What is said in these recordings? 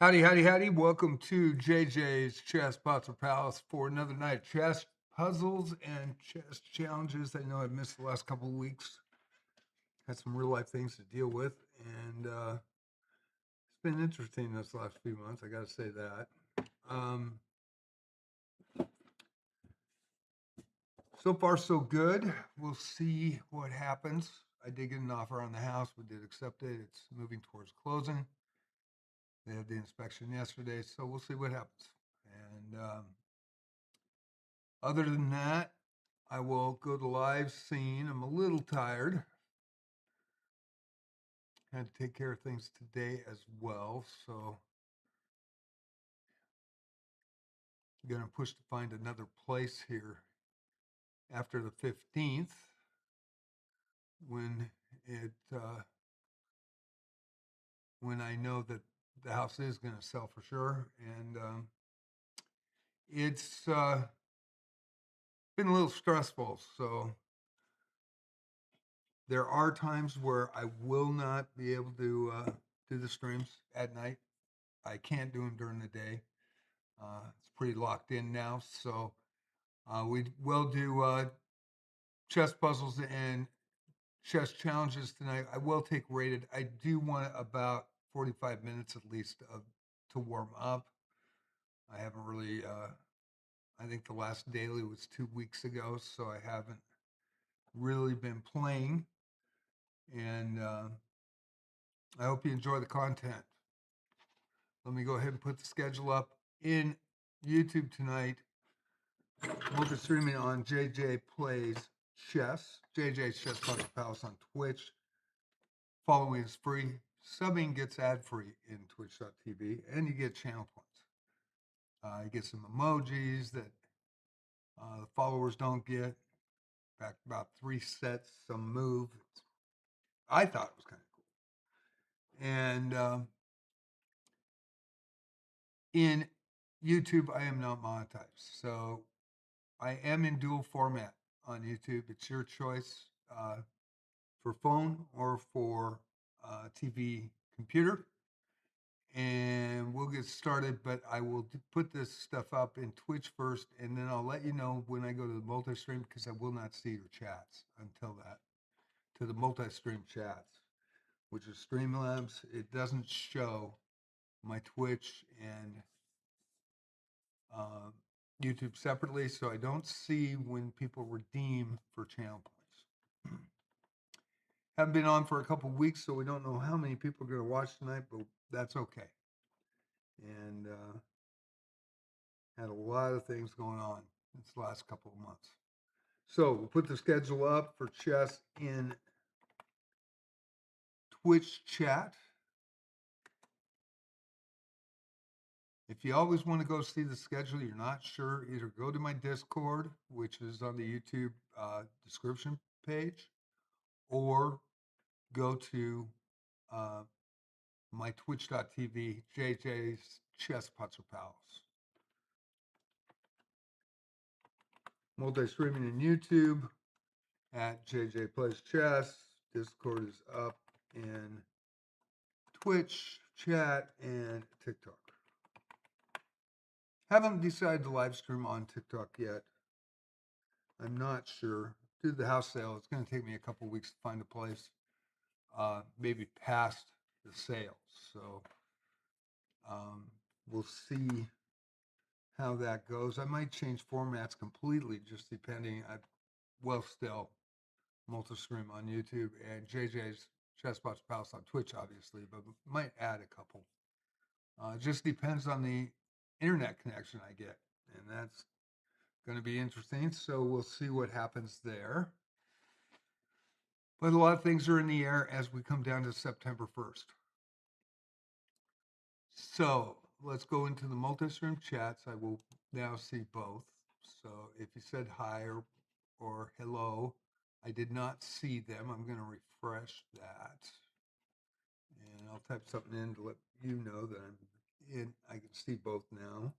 Howdy, howdy, howdy. Welcome to JJ's Chess Pots Palace for another night of chess puzzles and chess challenges. I know I've missed the last couple of weeks. Had some real life things to deal with, and it's been interesting this last few months. I got to say that. Um, so far, so good. We'll see what happens. I did get an offer on the house. We did accept it. It's moving towards closing. They had the inspection yesterday, so we'll see what happens. And other than that, I will go to live scene. I'm a little tired. Had to take care of things today as well, so I'm gonna push to find another place here after the 15th when it when I know that the house is gonna sell for sure, and it's been a little stressful. So there are times where I will not be able to do the streams at night. I can't do them during the day. It's pretty locked in now, so we will do chess puzzles and chess challenges tonight. I will take rated. I do want about 45 minutes at least to warm up. I haven't really. I think the last daily was 2 weeks ago, so I haven't really been playing. And I hope you enjoy the content. Let me go ahead and put the schedule up in YouTube tonight. We'll be streaming on JJ Plays Chess, JJ's Chess Puzzle Palace on Twitch. Following is free. Subbing gets ad-free in twitch.tv, and you get channel points. You get some emojis that the followers don't get. In fact, about 3 sets, some move. I thought it was kind of cool. And in YouTube, I am not monetized. So I am in dual format on YouTube. It's your choice for phone or for TV computer. And we'll get started, but I will put this stuff up in Twitch first, and then I'll let you know when I go to the multi-stream, because I will not see your chats until that, to the multi-stream chats, which is Streamlabs. It doesn't show my Twitch and YouTube separately, so I don't see when people redeem for channel points. Haven't been on for a couple weeks, so we don't know how many people are going to watch tonight, but that's okay. And had a lot of things going on this last couple of months. So we'll put the schedule up for chess in Twitch chat. If you always want to go see the schedule, you're not sure, either go to my Discord, which is on the YouTube description page, or go to my twitch.tv, JJ's Chess Puzzle Palace. Multi-streaming in YouTube at JJ Plays Chess. Discord is up in Twitch, chat, and TikTok. Haven't decided to live stream on TikTok yet. I'm not sure. Due to the house sale, it's going to take me a couple weeks to find a place, maybe past the sale. So we'll see how that goes. I might change formats completely, just depending. I will still multi-stream on YouTube and JJ's Chessbox Palace on Twitch, obviously, but might add a couple. It just depends on the internet connection I get, and that's going to be interesting. So we'll see what happens there. But a lot of things are in the air as we come down to September 1st. So let's go into the multi-stream chats. I will now see both. So if you said hi or hello, I did not see them. I'm going to refresh that. And I'll type something in to let you know that I'm in. I can see both now.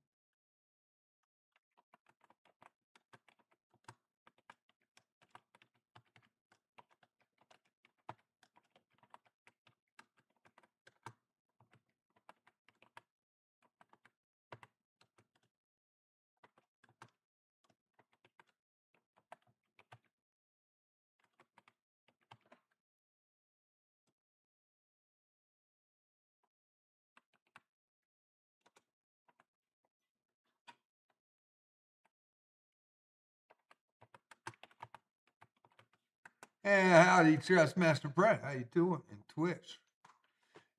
Hey, howdy, Trust Master Brett. How you doing? And Twitch.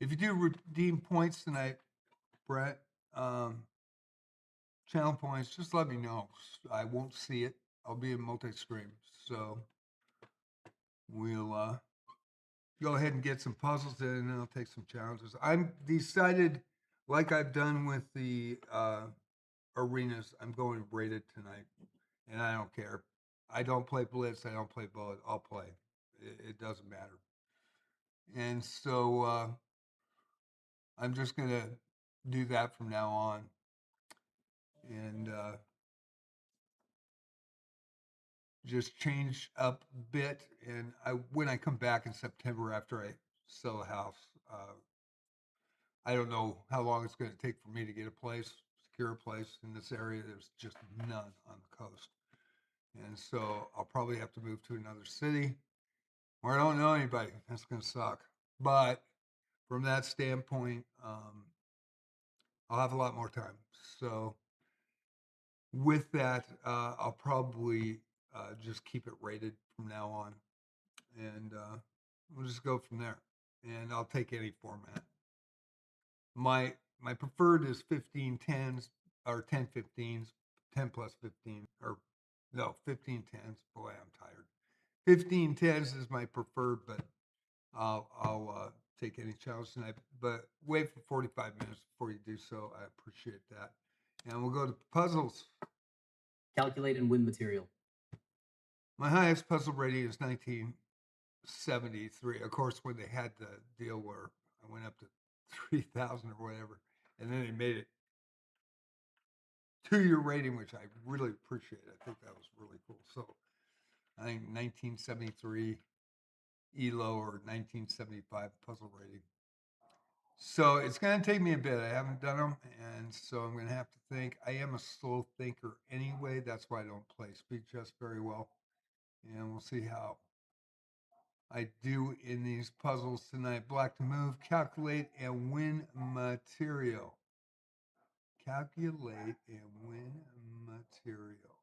If you do redeem points tonight, Brett, channel points, just let me know. I won't see it. I'll be in multi-stream. So we'll go ahead and get some puzzles in, and I'll take some challenges. I'm decided, like I've done with the arenas, I'm going rated tonight, and I don't care. I don't play Blitz. I don't play Bullet. I'll play. It doesn't matter. And so I'm just going to do that from now on. And just change up a bit. And when I come back in September after I sell a house, I don't know how long it's going to take for me to get a place, secure a place in this area. There's just none on the coast. And so I'll probably have to move to another city where I don't know anybody. That's going to suck. But from that standpoint, I'll have a lot more time. So with that, I'll probably just keep it rated from now on, and we'll just go from there. And I'll take any format. My preferred is 1510s or 1015s, 10 plus 15, or no, 1510s. Boy, I'm tired. 1510s is my preferred, but I'll take any challenge tonight. But wait for 45 minutes before you do so. I appreciate that. And we'll go to puzzles. Calculate and win material. My highest puzzle rating is 1973. Of course, when they had the deal where I went up to 3,000 or whatever, and then they made it 2-year rating, which I really appreciate. I think that was really cool. So I think 1973 ELO or 1975 puzzle rating. So it's going to take me a bit. I haven't done them, and so I'm going to have to think. I am a slow thinker anyway. That's why I don't play speed chess very well. And we'll see how I do in these puzzles tonight. Black to move, calculate, and win material. Calculate and win material.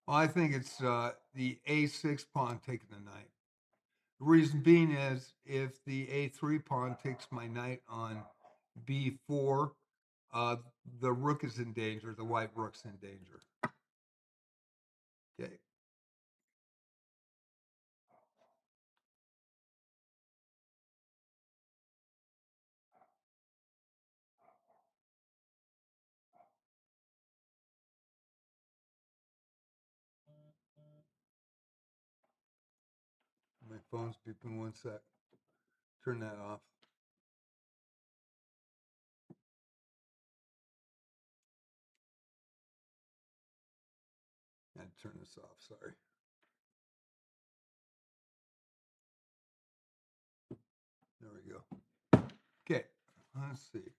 Well, I think it's the A6 pawn taking the knight. The reason being is if the A3 pawn takes my knight on B4, the rook is in danger. The white rook's in danger. Okay. My phone's beeping 1 sec. Turn that off. I had to turn this off, sorry. There we go. Okay, let's see.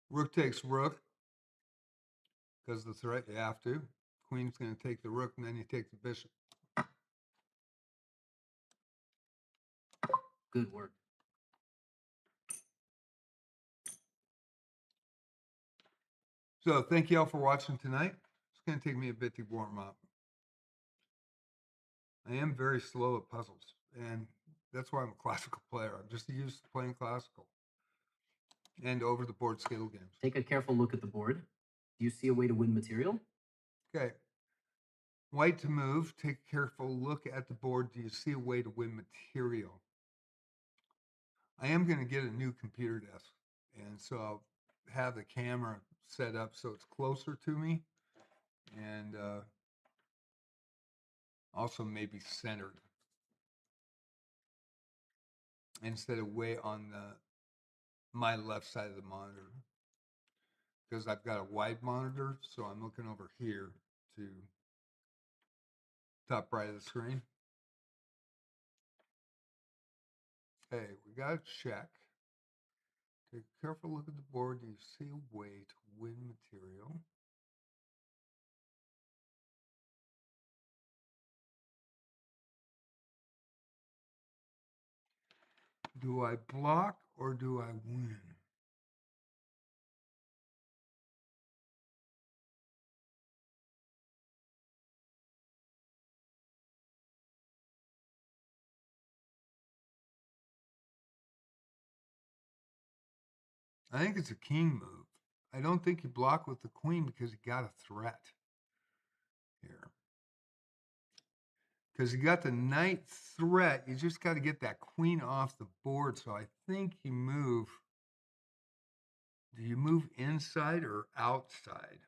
Rook takes rook because the threat you have to. Queen's going to take the rook, and then you take the bishop. Good work. So thank you all for watching tonight. It's going to take me a bit to warm up. I am very slow at puzzles, and that's why I'm a classical player. I'm just used to playing classical and over the board skill games. Take a careful look at the board. Do you see a way to win material? Okay. White to move. Take a careful look at the board. Do you see a way to win material? I am going to get a new computer desk, and so I'll have the camera set up so it's closer to me, and Also maybe centered instead of way on my left side of the monitor, because I've got a wide monitor, so I'm looking over here to top right of the screen. Okay, we got to check. Take a careful look at the board. Do you see a way to win material? Do I block or do I win? I think it's a king move. I don't think you block with the queen because you got a threat here. Because you got the knight threat, you just got to get that queen off the board. So I think you move. Do you move inside or outside?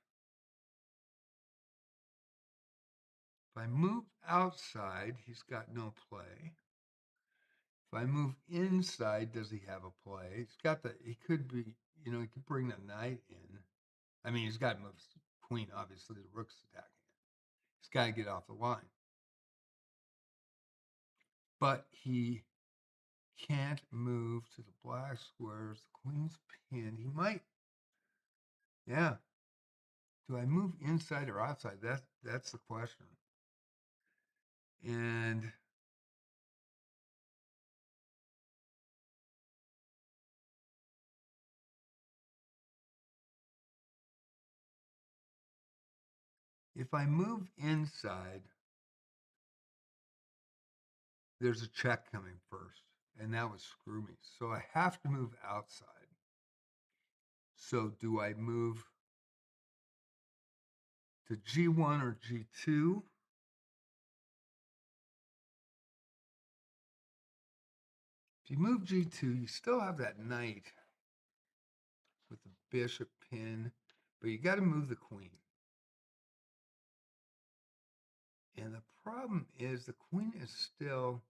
If I move outside, he's got no play. If I move inside, does he have a play? He's got he could be, he could bring the knight in. I mean, he's got to move queen, obviously, the rook's attacking it. He's got to get off the line. But he can't move to the black squares. The queen's pinned. He might, yeah. Do I move inside or outside? That's the question. And if I move inside, there's a check coming first, and that would screw me. So I have to move outside. So do I move to G1 or G2? If you move G2, you still have that knight with the bishop pin, but you got to move the queen. And the problem is the queen is still,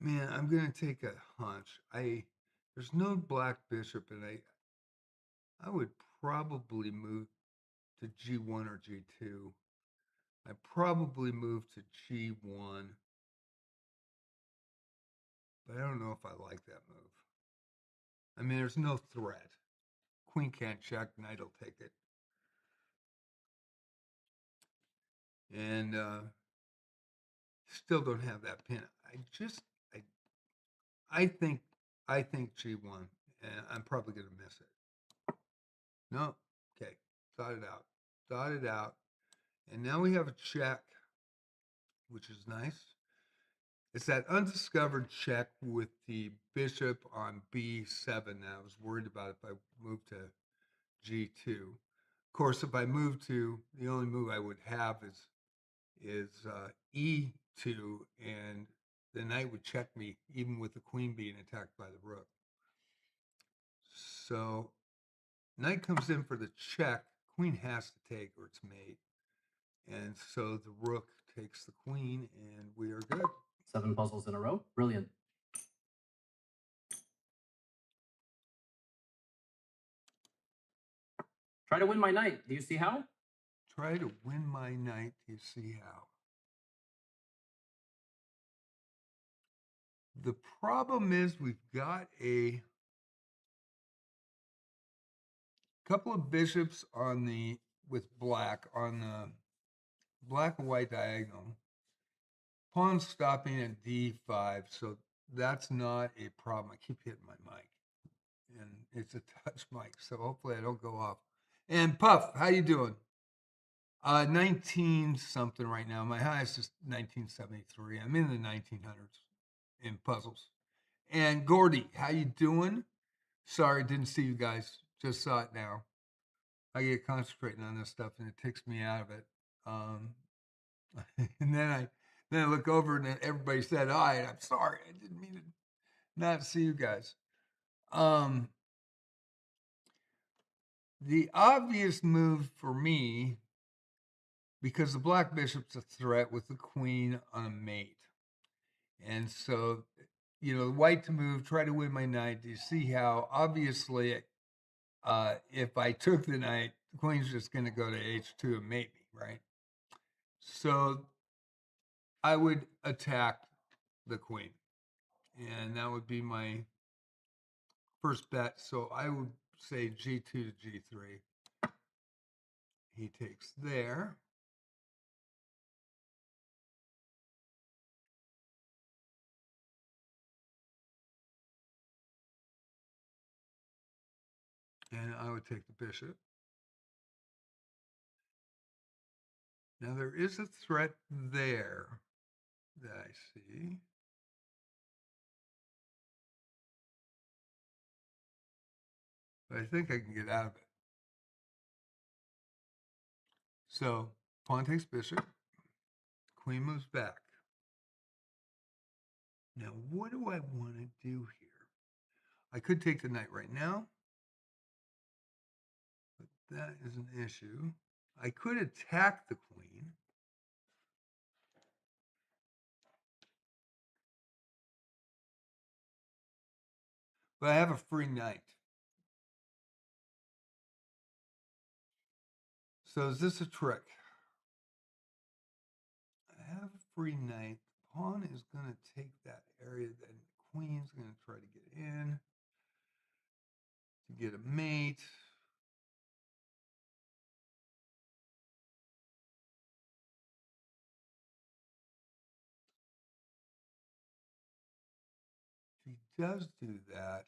man, I'm going to take a hunch. There's no black bishop, and I would probably move to G1 or G2. I probably move to G1, but I don't know if I like that move. I mean, there's no threat. Queen can't check, knight will take it. And still don't have that pin. I think G1, and I'm probably going to miss it. No, okay, thought it out. And now we have a check, which is nice. It's that undiscovered check with the bishop on B7 that I was worried about if I moved to G2. Of course, if I move to, the only move I would have is E2, and the knight would check me even with the queen being attacked by the rook. So knight comes in for the check, queen has to take or it's mate. And so the rook takes the queen and we are good. 7 puzzles in a row. Brilliant. Try to win my knight. Do you see how? Try to win my knight. Do you see how? The problem is we've got a couple of bishops with black on the black and white diagonal. Pawn stopping at D5, so that's not a problem. I keep hitting my mic, and it's a touch mic, so hopefully I don't go off. And Puff, how you doing? 19 something right now. My highest is 1973. I'm in the 1900s in puzzles. And Gordy, how you doing? Sorry, didn't see you guys. Just saw it now. I get concentrating on this stuff and it takes me out of it. And then Then I look over and everybody said hi, and I'm sorry, I didn't mean to not see you guys. The obvious move for me, because the black bishop's a threat with the queen on a mate. And so, the white to move, try to win my knight. Do you see how obviously if I took the knight, the queen's just going to go to h2 and mate me, right? So I would attack the queen. And that would be my first bet. So I would say g2 to g3. He takes there. And I would take the bishop. Now there is a threat there that I see. But I think I can get out of it. So pawn takes bishop. Queen moves back. Now what do I want to do here? I could take the knight right now. But that is an issue. I could attack the queen. But I have a free knight. So is this a trick? I have a free knight. The pawn is going to take that area. Then the queen's going to try to get in to get a mate. If he does do that,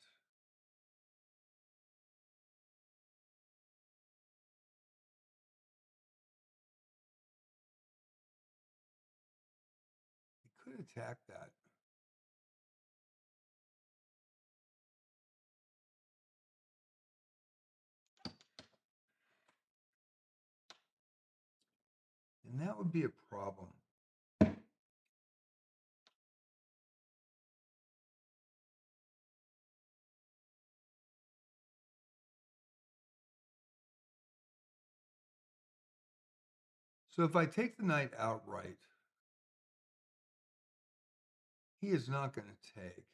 he could attack that. And that would be a problem. So if I take the knight outright, he is not going to take.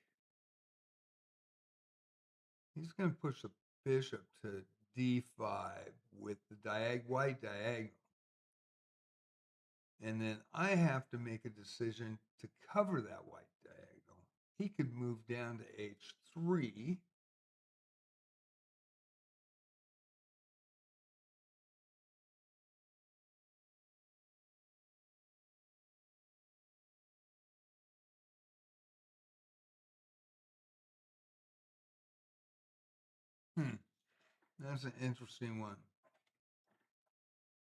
He's going to push the bishop to d5 with the white diagonal. And then I have to make a decision to cover that white diagonal. He could move down to h3. That's an interesting one.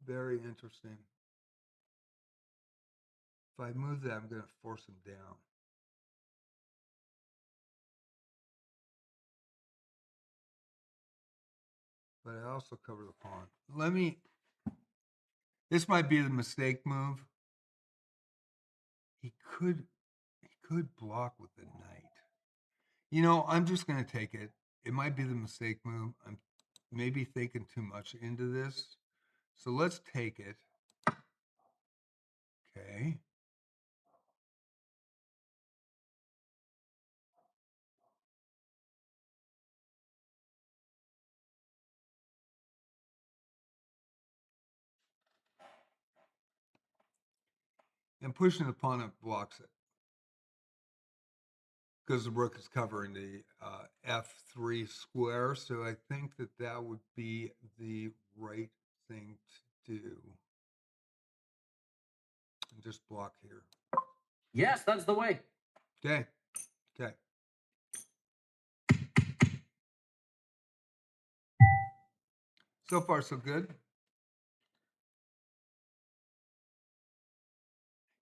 Very interesting. If I move that, I'm going to force him down. But I also cover the pawn. This might be the mistake move. He could block with the knight. I'm just going to take it. It might be the mistake move. I'm maybe thinking too much into this. So let's take it. Okay. And pushing the pawn up blocks it. Because the rook is covering the f3 square. So I think that would be the right thing to do. And just block here. Yes, that's the way. Okay. So far, so good.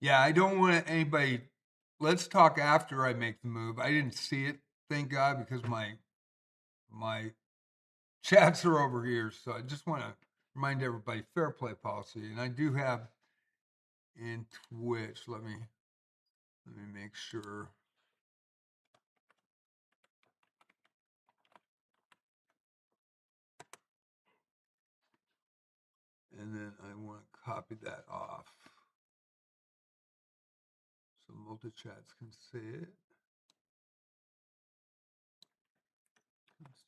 Yeah, I don't want anybody. Let's talk after I make the move. I didn't see it, thank God, because my chats are over here. So I just want to remind everybody fair play policy, and I do have in Twitch. Let me Let me make sure. And then I want to copy that off so multi-chats can see it.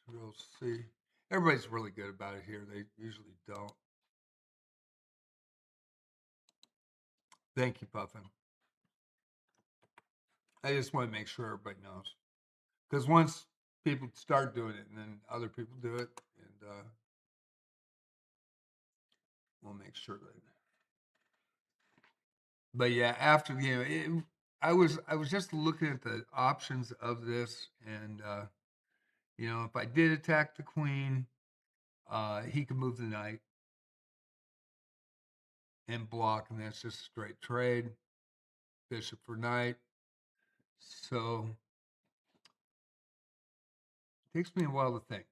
Control C. Everybody's really good about it here. They usually don't. Thank you, Puffin. I just want to make sure everybody knows. Because once people start doing it and then other people do it, and we'll make sure that. But yeah, after I was just looking at the options of this, and if I did attack the queen, he could move the knight and block, and that's just a straight trade. Bishop for knight. So it takes me a while to think.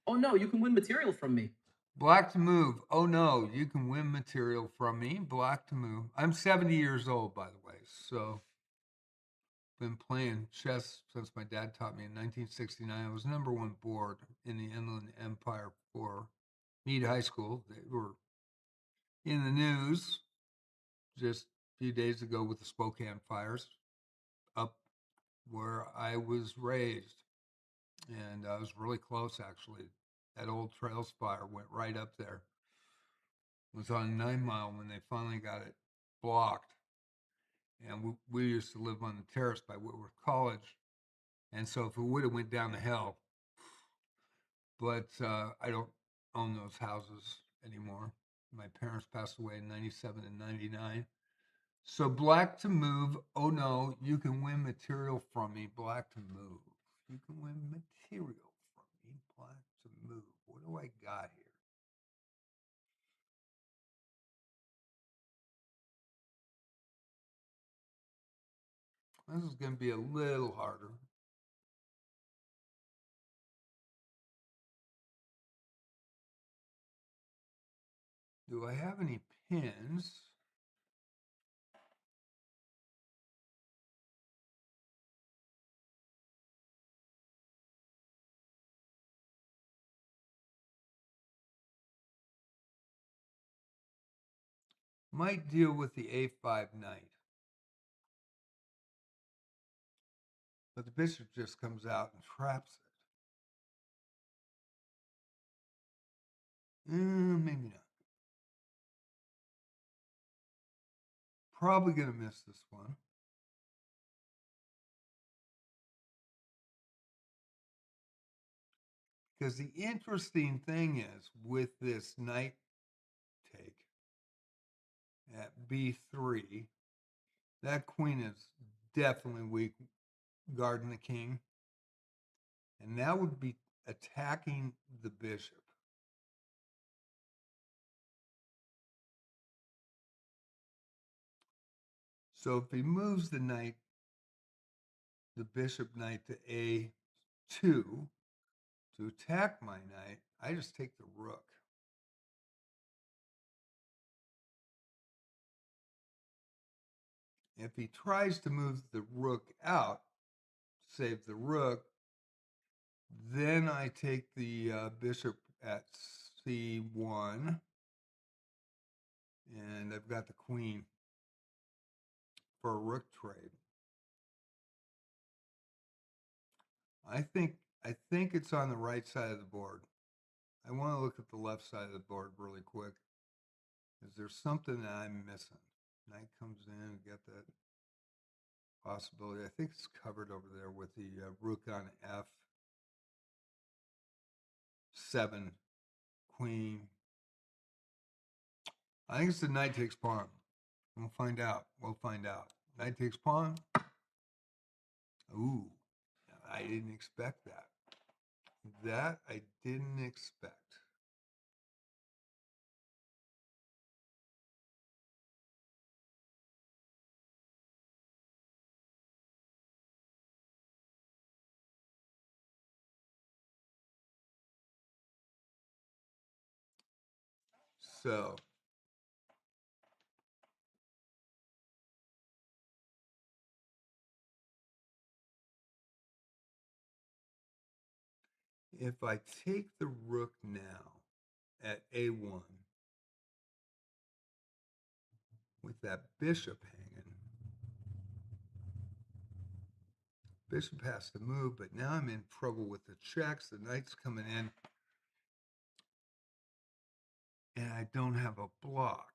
Oh no, you can win material from me. Black to move. Oh no, you can win material from me. Black to move. I'm 70 years old, by the way. So been playing chess since my dad taught me in 1969. I was #1 board in the Inland Empire for Meade High School. They were in the news just a few days ago with the Spokane fires up where I was raised. And I was really close, actually. That old Trails fire went right up there. It was on 9 Mile when they finally got it blocked. And we used to live on the terrace by Whitworth College. And so if it would have went down to hell, but I don't own those houses anymore. My parents passed away in 97 and 99. So black to move. Oh no, you can win material from me. Black to move. You can win material from me. Black to move. What do I got here? This is going to be a little harder. Do I have any pins? Might deal with the A5 knight. But the bishop just comes out and traps it. Maybe not. Probably going to miss this one. Because the interesting thing is with this knight take at B3, that queen is definitely weak guarding the king. And that would be attacking the bishop. So if he moves the knight, the bishop knight to A2 to attack my knight, I just take the rook. If he tries to move the rook out, save the rook, then I take the bishop at C1, and I've got the queen for a rook trade. I think it's on the right side of the board. I want to look at the left side of the board really quick. Is there something that I'm missing? Knight comes in and get that possibility. I think it's covered over there with the rook on F7, queen. I think it's the knight takes pawn. We'll find out. Knight takes pawn. Ooh, I didn't expect that. That I didn't expect. So if I take the rook now at A1 with that bishop hanging, bishop has to move, but now I'm in trouble with the checks. The knight's coming in, and I don't have a block.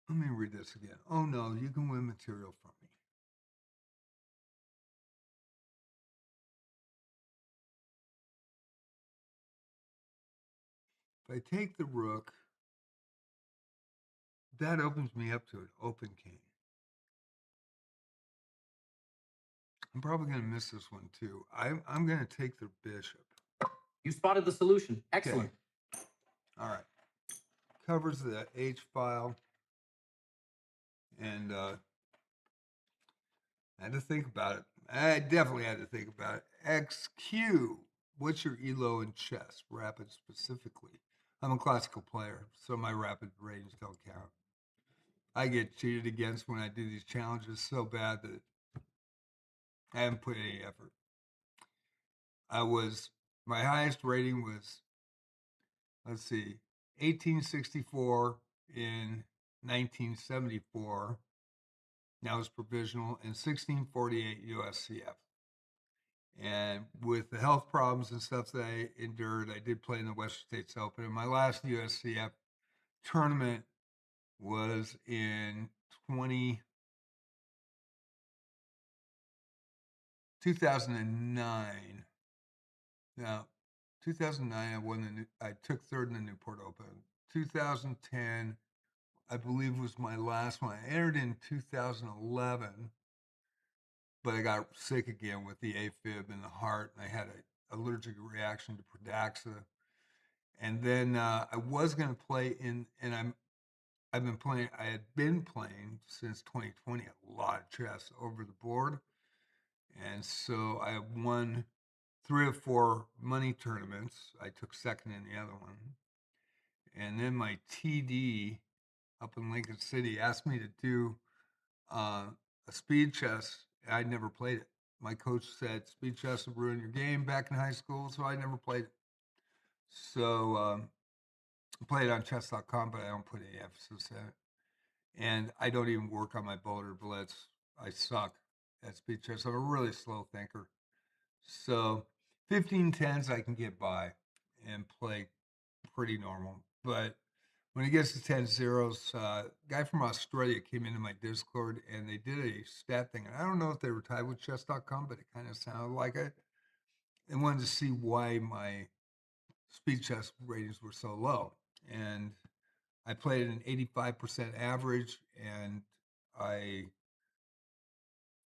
Let me read this again. Oh no, you can win material from me. If I take the rook, that opens me up to an open king. I'm probably going to miss this one too. I'm going to take the bishop. You spotted the solution. Excellent. Okay. All right. Covers the H file. And I had to think about it. I definitely had to think about it. XQ. What's your ELO in chess? Rapid specifically. I'm a classical player, so my rapid ratings don't count. I get cheated against when I do these challenges so bad that I haven't put any effort. My highest rating was, let's see, 1864 in 1974. That was provisional, and 1648 USCF. And with the health problems and stuff that I endured, I did play in the Western States Open. And my last USCF tournament was in 2009. Now, 2009, I took third in the Newport Open. 2010, I believe, was my last one. I entered in 2011, but I got sick again with the AFib in the heart, and I had an allergic reaction to Pradaxa. And then I was going to play I had been playing since 2020 a lot of chess over the board. And so I won 3 or 4 money tournaments. I took second in the other one. And then my TD up in Lincoln City asked me to do a speed chess. I'd never played it. My coach said speed chess would ruin your game back in high school, so I never played it. So I play it on chess.com, but I don't put any emphasis in it. And I don't even work on my Boulder Blitz. I suck at speed chess. I'm a really slow thinker. So 15-10s I can get by and play pretty normal. But when it gets to 10-0s, guy from Australia came into my Discord and they did a stat thing. And I don't know if they were tied with chess.com, but it kind of sounded like it. They wanted to see why my speed chess ratings were so low. And I played an 85% average, and I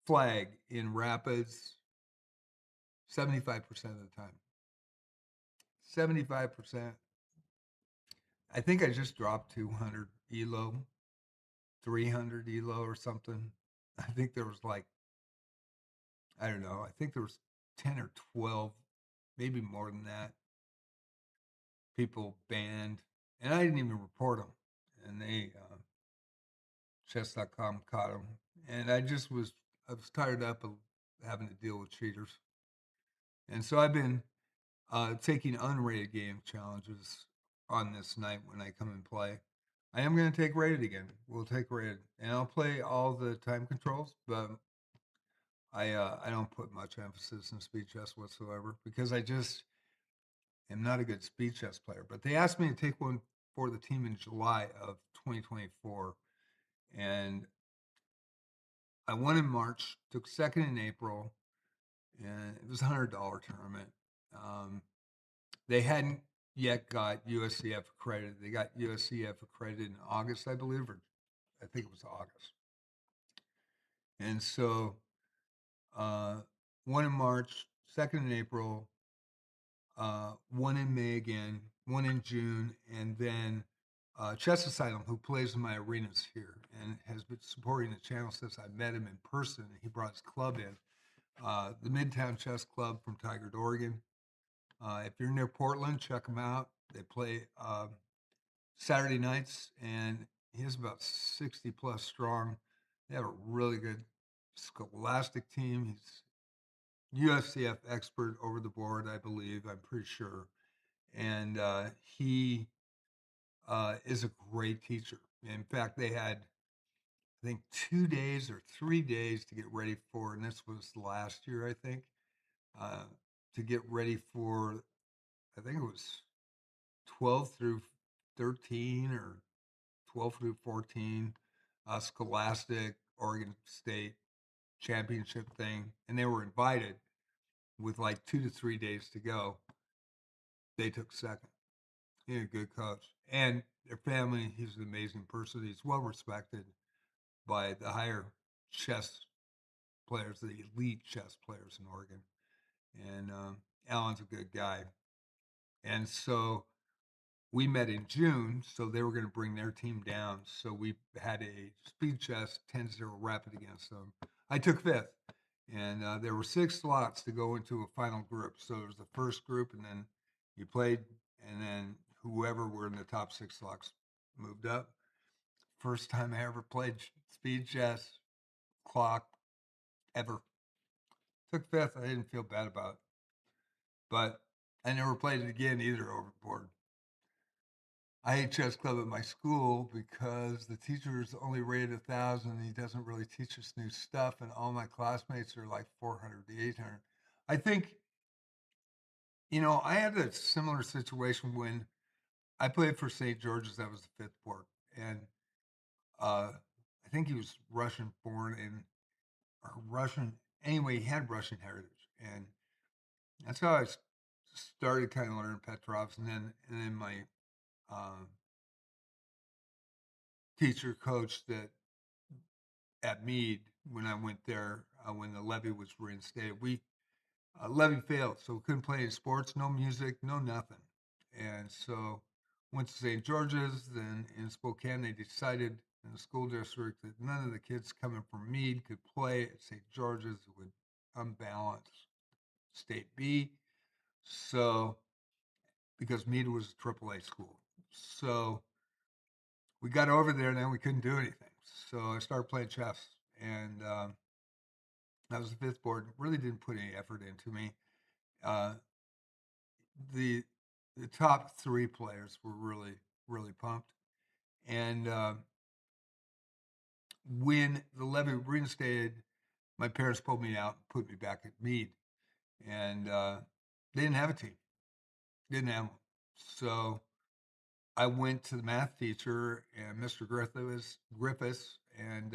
flag in rapids 75% of the time. 75%. I think I just dropped 200 ELO, 300 ELO or something. I think there was I don't know, I think there was 10 or 12, maybe more than that, people banned. And I didn't even report them. And they, chess.com caught them. And I was tired up of having to deal with cheaters. And so I've been taking unrated game challenges on this night when I come and play. I am going to take rated again. We'll take rated, and I'll play all the time controls, but I don't put much emphasis in speed chess whatsoever because I just am not a good speed chess player. But they asked me to take one for the team in July of 2024, and I won in March, took second in April, and it was $100 tournament. They hadn't yet got USCF accredited. They got USCF accredited in August, I believe, or I think it was August. And so one in March, second in April, one in May again, one in June, and then Chess Asylum, who plays in my arenas here and has been supporting the channel since I met him in person. He brought his club in, the Midtown Chess Club from Tigard, Oregon. If you're near Portland, check them out. They play Saturday nights, and he is about 60 plus strong. They have a really good scholastic team. USCF expert over the board, I believe. I'm pretty sure, and he is a great teacher. In fact, they had, I think, 2 days or 3 days to get ready for, and this was last year, I think, uh, to get ready for, I think it was 12 through 13 or 12 through 14, Scholastic, Oregon State championship thing. And they were invited with like 2 to 3 days to go. They took second. He's a good coach. And their family, he's an amazing person. He's well respected by the higher chess players, the elite chess players in Oregon. And Alan's a good guy. And so we met in June, so they were going to bring their team down. So we had a speed chess 10-0 rapid against them. I took fifth, and there were 6 slots to go into a final group. So there was the first group, and then you played, and then whoever were in the top 6 slots moved up. First time I ever played speed chess clock ever. Took fifth. I didn't feel bad about it, but I never played it again either overboard. I hate chess club at my school because the teacher's only rated 1,000. He doesn't really teach us new stuff, and all my classmates are like 400 to 800. I think, I had a similar situation when I played for St. George's. That was the fifth board, and I think he was Russian born and or Russian. Anyway, he had Russian heritage, and that's how I started kind of learning Petrovs, and then my um, teacher coach that at Meade when I went there when the levy was reinstated. We levy failed, so we couldn't play any sports, no music, no nothing. And so went to St. George's. Then in Spokane, they decided in the school district that none of the kids coming from Meade could play at St. George's. It would unbalance State B. So because Meade was a AAA school, so we got over there and then we couldn't do anything. So I started playing chess, and I was the fifth board. Really didn't put any effort into me. Uh, the the top 3 players were really pumped. And when the levy reinstated, my parents pulled me out and put me back at Meade, and they didn't have a team. Didn't have one. So I went to the math teacher and Mr. Griffiths, and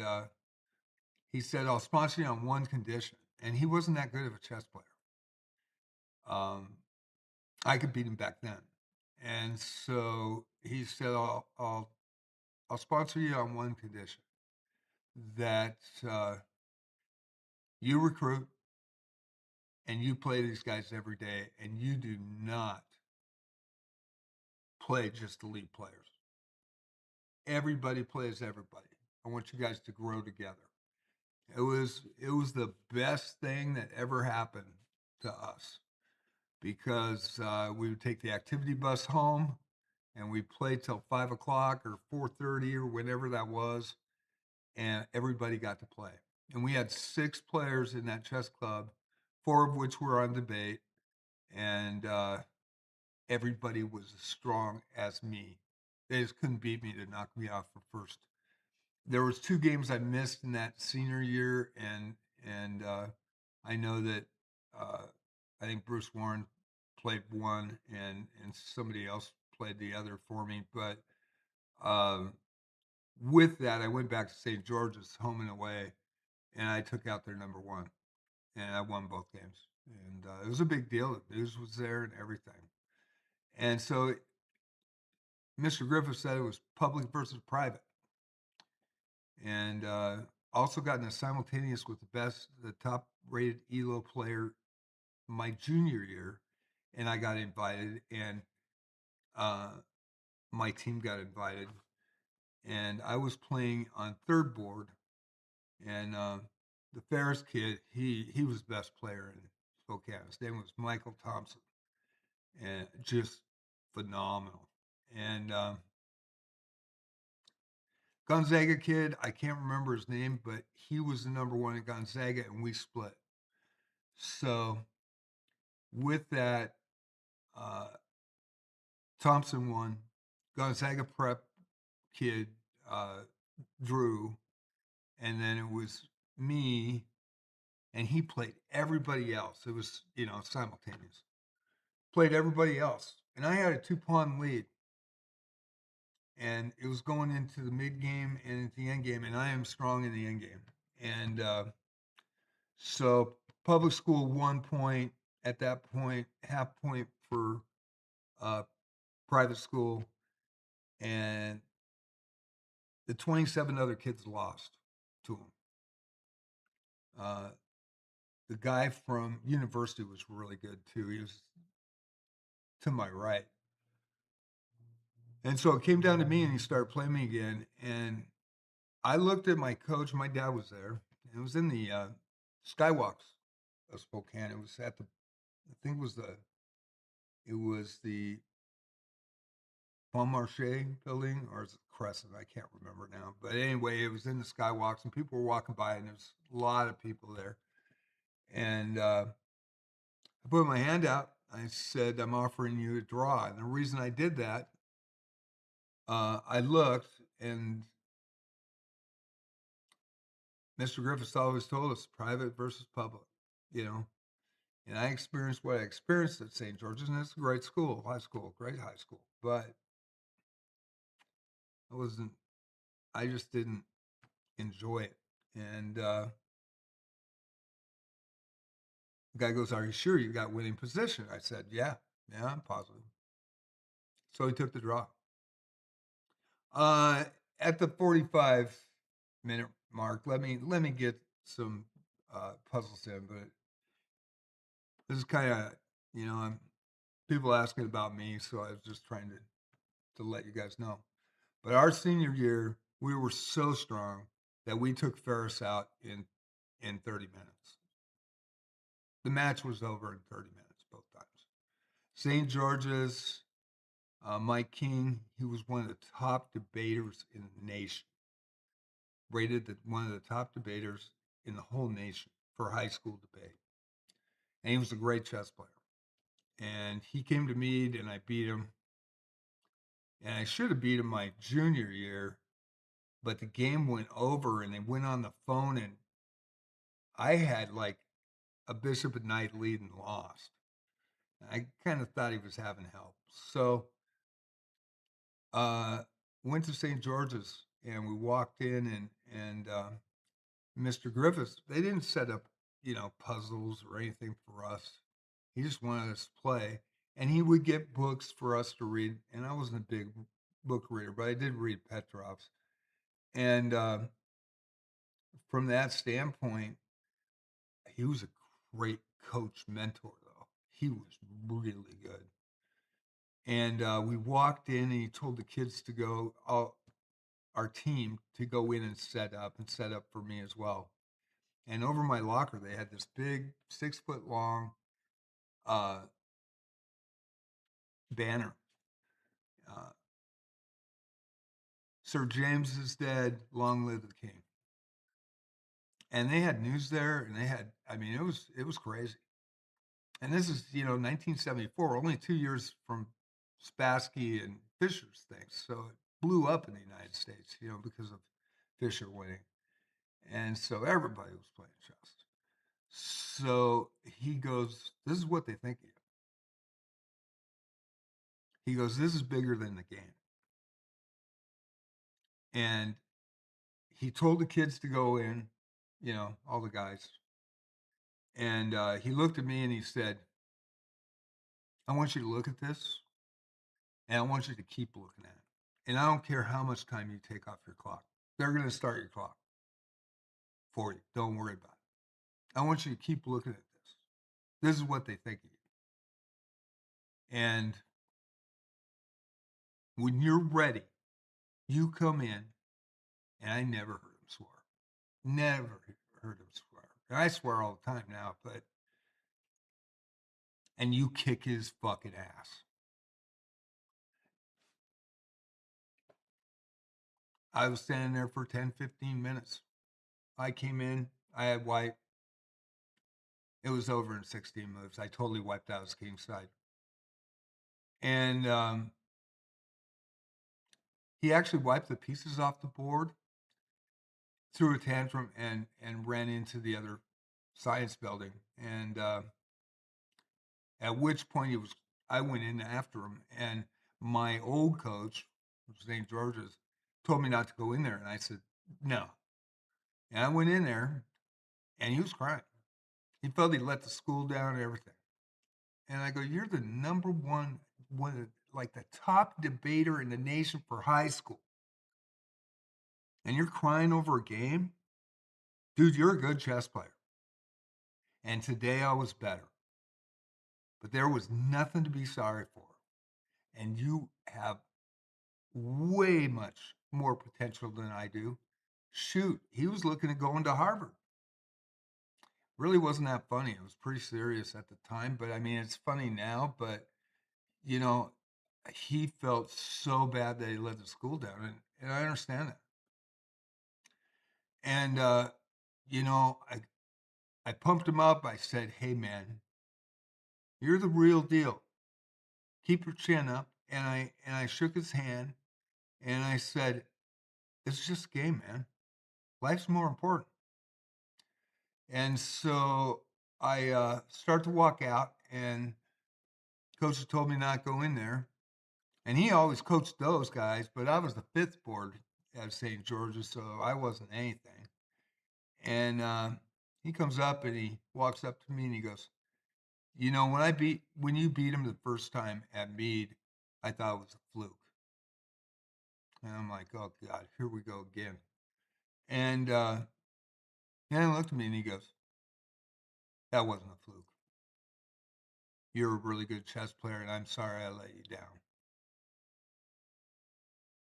he said, "I'll sponsor you on one condition." And he wasn't that good of a chess player. Um, I could beat him back then. And so he said, I'll sponsor you on one condition that you recruit and you play these guys every day and you do not play just elite players. Everybody plays everybody. I want you guys to grow together. It was the best thing that ever happened to us because we would take the activity bus home and we played till 5 o'clock or 4:30 or whenever that was, and everybody got to play. And we had 6 players in that chess club, 4 of which were on debate, and everybody was as strong as me. They just couldn't beat me to knock me off for first. There was 2 games I missed in that senior year, and I know that uh, I think Bruce Warren played one, and somebody else played the other for me. But um, with that, I went back to St. George's, home and away, and I took out their number one, and I won both games. And it was a big deal. The news was there and everything. And so Mr. Griffith said it was public versus private, and also got in a simultaneous with the top rated ELO player my junior year, and I got invited, and uh, my team got invited, and I was playing on third board, and the Ferris kid, he was best player in Spokane. His name was Michael Thompson, and just phenomenal. And Gonzaga kid, I can't remember his name, but he was the number one at Gonzaga, and we split. So with that, uh, Thompson won. Gonzaga prep kid, uh, Drew, and then it was me, and he played everybody else. It was, simultaneous. Played everybody else, and I had a 2-pawn lead, and it was going into the mid game and into the end game, and I am strong in the end game. And so public school 1 point at that point, half point for uh, private school, and the 27 other kids lost to him. The guy from university was really good too. He was to my right. And so it came down to me and he started playing me again. And I looked at my coach. My dad was there. It was in the Skywalks of Spokane. It was at the, I think it was the Bon Marché building, or is it Crescent? I can't remember now. But anyway, it was in the Skywalks and people were walking by and there was a lot of people there. And I put my hand out. I said, I'm offering you a draw. And the reason I did that, I looked, and Mr. Griffiths always told us private versus public, you know. And I experienced what I experienced at St. George's, and it's a great school, high school, great high school. But I wasn't, I just didn't enjoy it. And the guy goes, Are you sure you got winning position? I said, Yeah, I'm positive. So he took the draw. Uh, at the 45-minute mark, let me get some puzzles in, but this is kind of, I'm people asking about me, so I was just trying to let you guys know. But our senior year, we were so strong that we took Ferris out in 30 minutes. The match was over in 30 minutes both times. St. George's, Mike King, he was one of the top debaters in the nation, rated one of the top debaters in the whole nation for high school debate. And he was a great chess player. And he came to Meade, and I beat him. And I should have beat him my junior year, but the game went over and they went on the phone, and I had like a bishop and knight lead and lost. I kind of thought he was having help. So uh went to St. George's and we walked in, and Mr. Griffiths, they didn't set up, puzzles or anything for us. He just wanted us to play. And he would get books for us to read. And I wasn't a big book reader, but I did read Petrov's. And from that standpoint, he was a great coach mentor, though. He was really good. And we walked in, and he told the kids to go, our team to go in and set up for me as well. And over my locker, they had this big 6-foot long uh, banner. Uh, Sir James is dead, long live the king. And they had news there, and I mean, it was crazy. And this is, 1974, only 2 years from Spassky and Fisher's things. So it blew up in the United States, because of Fisher winning. And so everybody was playing chess. So he goes, This is what they think of you. He goes, This is bigger than the game. And he told the kids to go in, all the guys. And he looked at me and he said, I want you to look at this, and I want you to keep looking at it. And I don't care how much time you take off your clock. They're going to start your clock for you. Don't worry about it. I want you to keep looking at this. This is what they think of you. And when you're ready, you come in, and I never heard him swear. Never heard him swear. And I swear all the time now, and you kick his fucking ass. I was standing there for 10, 15 minutes. I came in, I had white, it was over in 16 moves. I totally wiped out his king side. And he actually wiped the pieces off the board, threw a tantrum, and ran into the other science building. And at which point I went in after him, and my old coach, which was named George's, told me not to go in there, and I said no. And I went in there, and he was crying. He felt he let the school down and everything. And I go, "You're the number one, like the top debater in the nation for high school, and you're crying over a game, dude. You're a good chess player." And today I was better, but there was nothing to be sorry for. And you have way much more potential than I do. Shoot, he was looking at going to Harvard. Really wasn't that funny. It was pretty serious at the time, but I mean, it's funny now, but you know, he felt so bad that he let the school down, and I understand that. And you know, I pumped him up. I said, "Hey, man, you're the real deal. Keep your chin up." And I shook his hand, and I said, "It's just a game, man. Life's more important." And so I start to walk out, and coach told me not to go in there. And he always coached those guys, but I was the fifth board at St. George's, so I wasn't anything. And he comes up and he walks up to me and he goes, "You know, when you beat him the first time at Meade, I thought it was a fluke." And I'm like, "Oh God, here we go again." And he looked at me and he goes, "That wasn't a fluke. You're a really good chess player, and I'm sorry I let you down."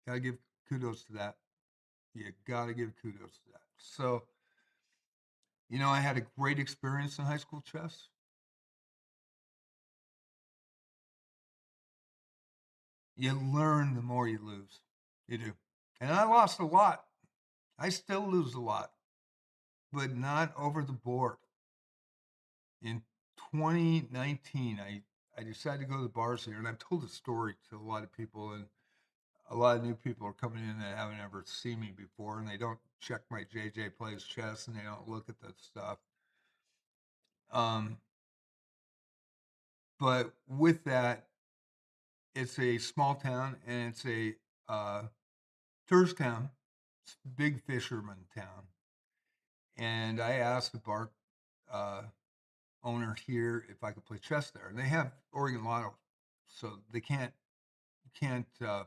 Gotta give kudos to that. You gotta give kudos to that. So, you know, I had a great experience in high school chess. You learn the more you lose. You do. And I lost a lot. I still lose a lot, but not over the board. In 2019, I decided to go to the bars here, and I've told the story to a lot of people, and a lot of new people are coming in that haven't ever seen me before, and they don't check my JJ Plays Chess, and they don't look at that stuff. Um, but with that, it's a small town, and it's a tourist town. It's a big fisherman town. And I asked the bar uh, owner here if I could play chess there. And they have Oregon Lotto, so they can't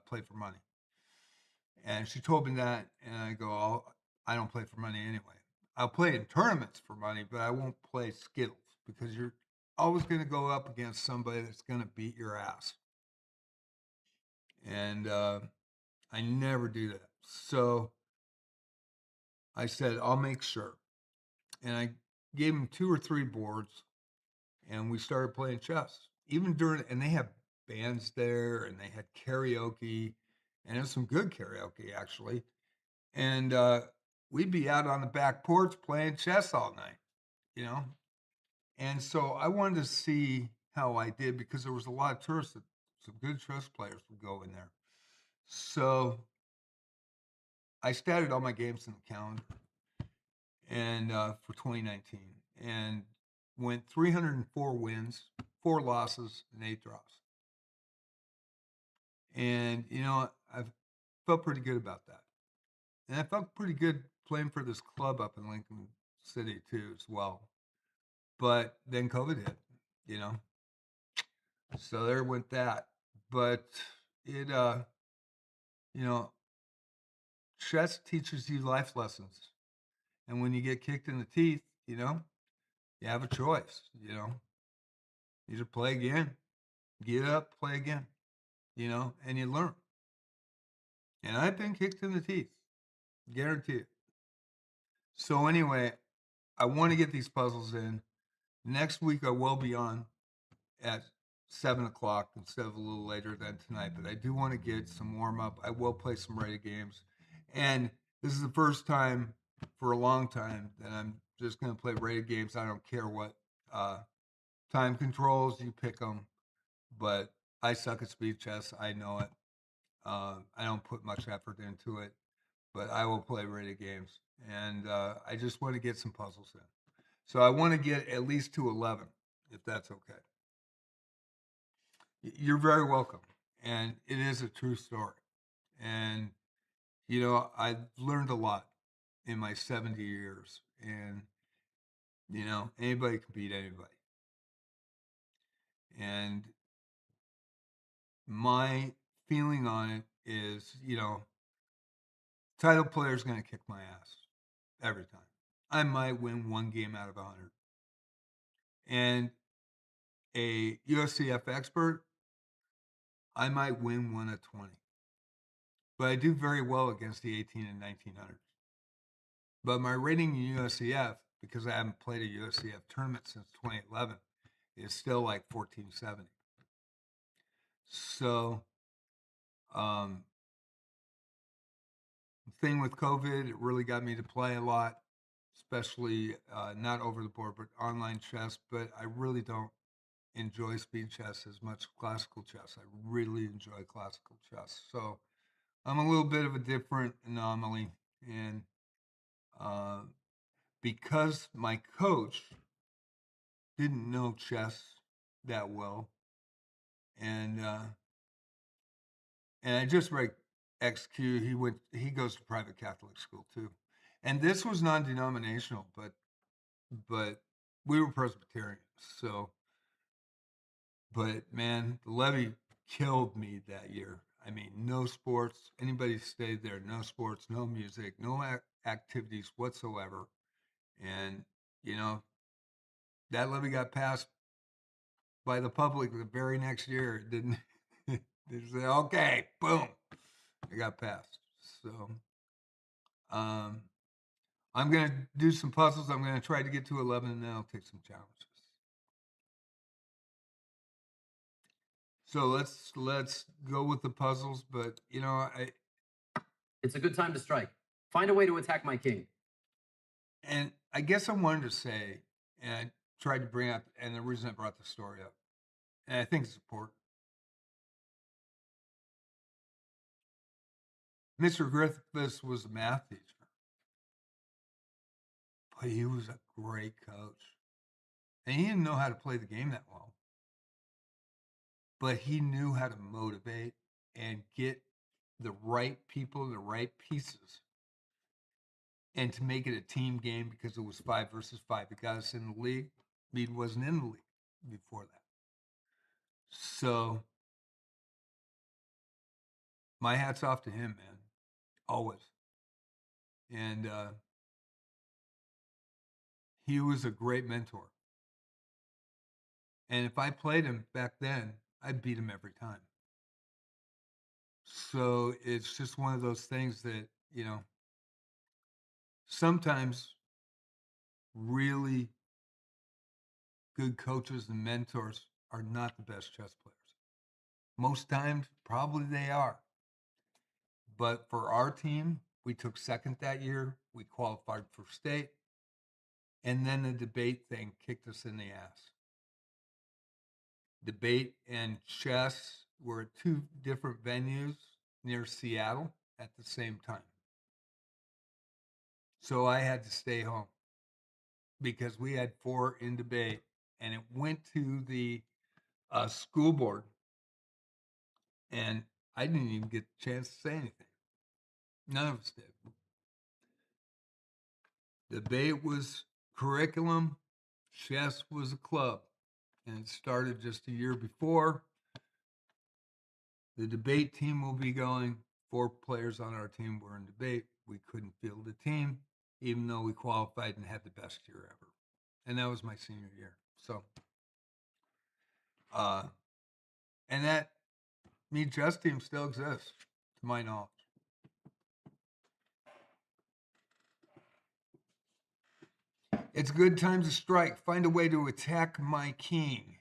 play for money. And she told me that, and I go, "Oh, I don't play for money anyway. I'll play in tournaments for money, but I won't play Skittles because you're always going to go up against somebody that's going to beat your ass." And I never do that. So I said, "I'll make sure." And I gave him 2 or 3 boards, and we started playing chess. Even during, and they have bands there, and they had karaoke, and it was some good karaoke actually. And we'd be out on the back porch playing chess all night, you know. And so I wanted to see how I did because there was a lot of tourists that some good chess players would go in there. So I started all my games in the calendar, and for 2019, and went 304 wins, 4 losses, and 8 draws. And you know, I felt pretty good about that, and I felt pretty good playing for this club up in Lincoln City too, as well. But then COVID hit, you know, so there went that. But it, you know, chess teaches you life lessons, and when you get kicked in the teeth, you know, you have a choice. You know, either play again, get up, play again. You know, and you learn. And I've been kicked in the teeth, guarantee it. So anyway, I want to get these puzzles in. Next week I will be on at 7 o'clock instead of a little later than tonight, but I do want to get some warm up. I will play some rated games. And this is the first time for a long time that I'm just going to play rated games. I don't care what Time controls, you pick them, but I suck at speed chess. I know it. I don't put much effort into it, but I will play rated games, and I just want to get some puzzles in. So I want to get at least to 11, if that's okay. You're very welcome, and it is a true story. And I've learned a lot in my 70 years, and anybody can beat anybody. And my feeling on it is, title player is going to kick my ass every time. I might win one game out of 100. And a USCF expert, I might win one of 20. But I do very well against the 18 and 1900s. But my rating in USCF, because I haven't played a USCF tournament since 2011, is still like 1470. So, um, the thing with COVID, it really got me to play a lot, especially not over the board, but online chess. But I really don't enjoy speed chess as much as classical chess. I really enjoy classical chess. So I'm a little bit of a different anomaly. And uh, because my coach didn't know chess that well, and I just read XQ. He goes to private Catholic school too, and this was non-denominational, but we were Presbyterian. So, but man, the levy killed me that year. I mean, no sports. Anybody stayed there? No sports, no music, no activities whatsoever. And you know that levy got passed by the public the very next year. It didn't. They say, okay, boom, it got passed. So, um, I'm gonna do some puzzles. I'm gonna try to get to 11, and then I'll take some challenges. So let's go with the puzzles. But It's a good time to strike. Find a way to attack my king. I guess I wanted to say, and I tried to bring up, and the reason I brought the story up, and I think it's important. Mr. Griffiths was a math teacher, but he was a great coach, and he didn't know how to play the game that well, but he knew how to motivate and get the right people, the right pieces, and to make it a team game because it was 5 versus 5. It got us in the league. Mead wasn't in the league before that. So my hat's off to him, man. Always. And he was a great mentor. And if I played him back then, I'd beat him every time. So it's just one of those things that, sometimes really good coaches and mentors are not the best chess players. Most times, probably they are. But for our team, we took second that year. We qualified for state. And then the debate thing kicked us in the ass. Debate and chess were at two different venues near Seattle at the same time. So I had to stay home because we had 4 in debate, and it went to the school board, and I didn't even get the chance to say anything. None of us did. Debate was curriculum, chess was a club, and it started just a year before. The debate team will be going. 4 players on our team were in debate. We couldn't field a team, even though we qualified and had the best year ever. And that was my senior year. So, and that Mead Chess team still exists, to my knowledge. It's a good time to strike. Find a way to attack my king.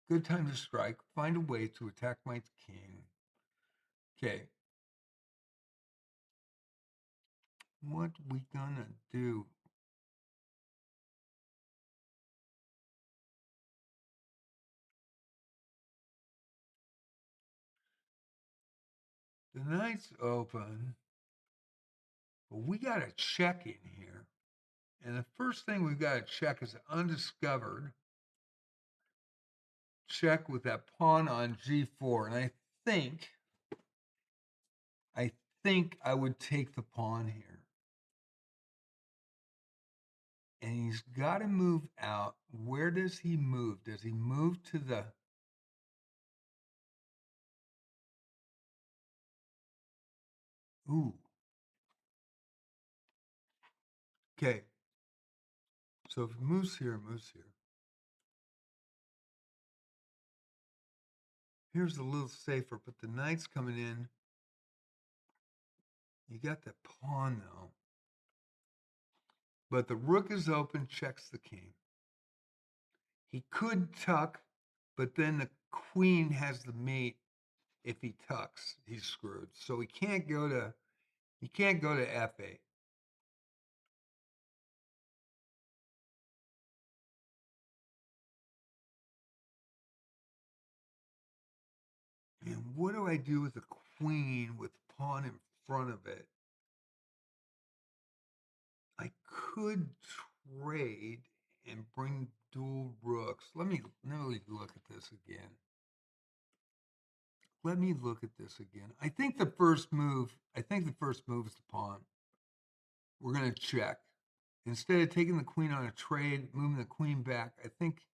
Good time to strike. Find a way to attack my king. Okay. What we gonna do? The knight's open, but we got a check in here. And the first thing we've got to check is undiscovered. Check with that pawn on g4. And I think I would take the pawn here. And he's got to move out. Where does he move? Does he move to the... Ooh. Okay. So if he moves here, moves here. Here's a little safer, but the knight's coming in. You got the pawn, though. But the rook is open, checks the king. He could tuck, but then the queen has the mate. If he tucks, he's screwed. So he can't go to f8. And what do I do with the queen with the pawn in front of it? I could trade and bring dual rooks. Let me look at this again. I think the first move is the pawn. We're going to check. Instead of taking the queen on a trade, moving the queen back, I think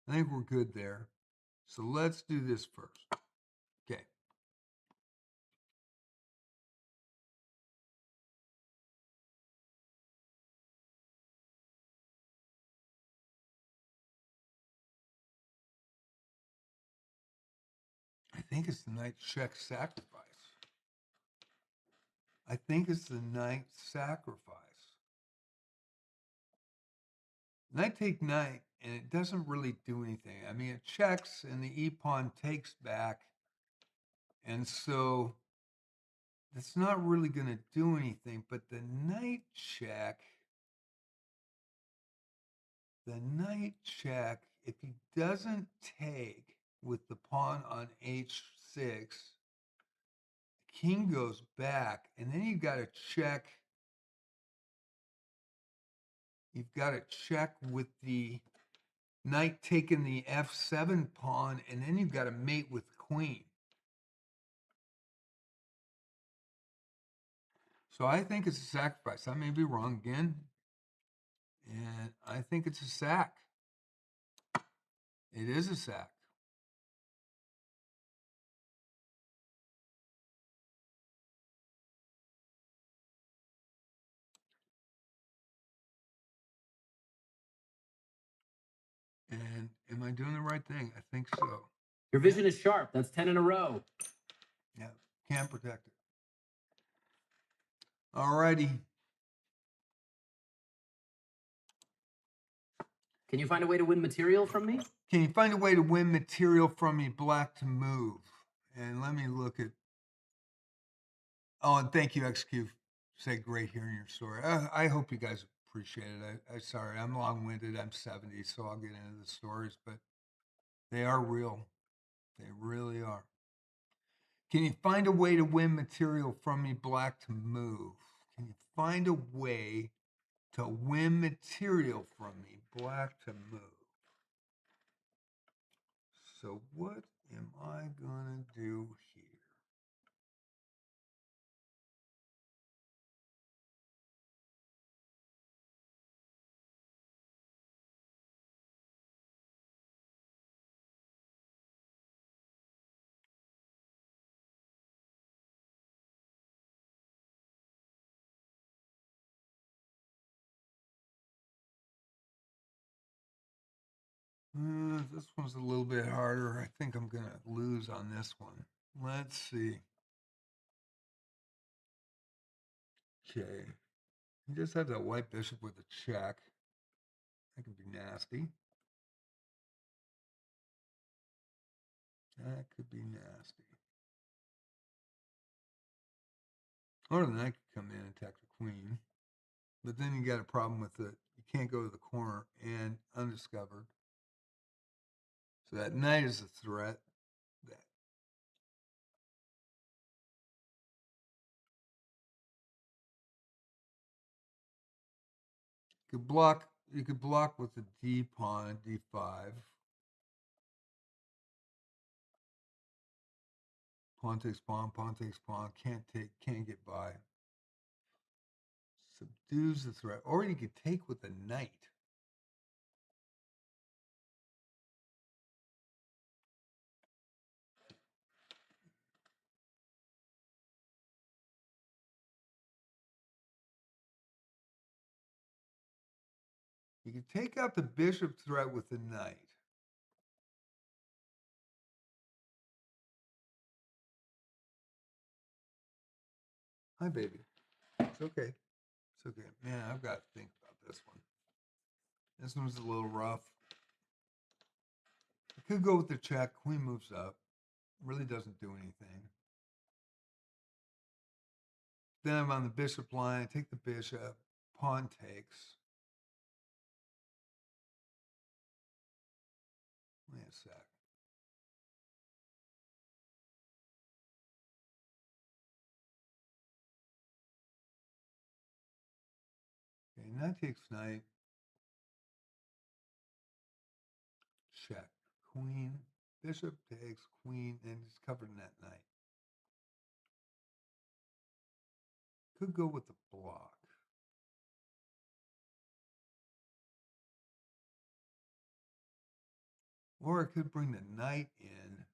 we're good there. So let's do this first. Okay. I think it's the knight check sacrifice. Knight take knight, and it doesn't really do anything. I mean, it checks, and the e-pawn takes back, and so it's not really going to do anything. But the knight check, if he doesn't take with the pawn on h6, king goes back, and then you've got to check. You've got to check with the knight taking the f7 pawn, and then you've got to mate with the queen. So I think it's a sacrifice. I may be wrong again. And I think it's a sack. It is a sack. And am I doing the right thing? I think so. Your vision is sharp. That's 10 in a row. Yeah, can't protect it. All righty. Can you find a way to win material from me? Can you find a way to win material from me, black to move? And let me look at... Oh, and thank you, XQ. Say great hearing your story. I hope you guys appreciate it. I'm sorry, I'm long-winded. I'm 70, so I'll get into the stories, but they are real. They really are. Can you find a way to win material from me, black to move? Can you find a way to win material from me, black to move? So what am I going to do here? This one's a little bit harder. I think I'm going to lose on this one. Let's see. Okay. You just have that white bishop with a check. That could be nasty. That could be nasty. Or the knight could come in and attack the queen. But then you got a problem with it. You can't go to the corner and undiscovered. So that knight is a threat. You could block with the D pawn, D5. Pawn takes pawn, pawn takes pawn. Can't get by. Subdues the threat. Or you could take with the knight. You can take out the bishop threat with the knight. Hi, baby. It's okay. It's okay. Man, I've got to think about this one. This one's a little rough. I could go with the check. Queen moves up. Really doesn't do anything. Then I'm on the bishop line. I take the bishop. Pawn takes. Wait a sec. Okay, knight takes knight. Check. Queen. Bishop takes queen, and it's covered in that knight. Could go with the block. Or I could bring the knight in.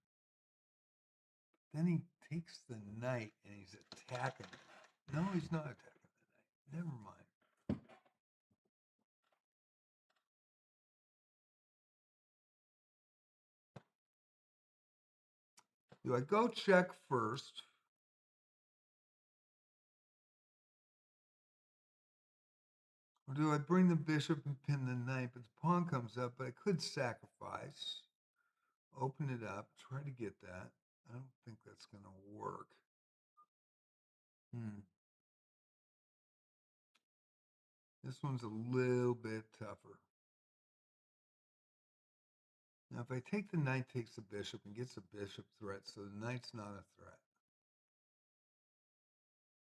Then he takes the knight and he's attacking the knight. No, he's not attacking the knight. Never mind. Do I go check first? Or do I bring the bishop and pin the knight, but the pawn comes up, but I could sacrifice, open it up, try to get that. I don't think that's going to work. This one's a little bit tougher. Now, if I take the knight, takes the bishop, and gets a bishop threat, so the knight's not a threat.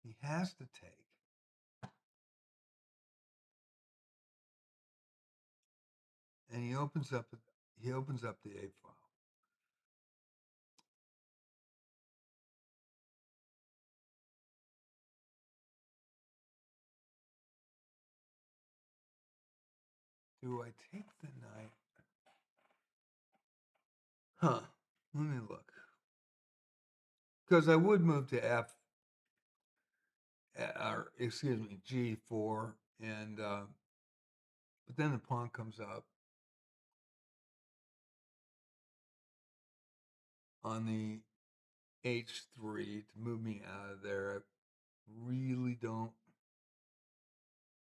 He has to take. And he opens up the A file. Do I take the knight? Huh. Let me look. Because I would move to F, or excuse me, G4, and but then the pawn comes up on the H3 to move me out of there. I really don't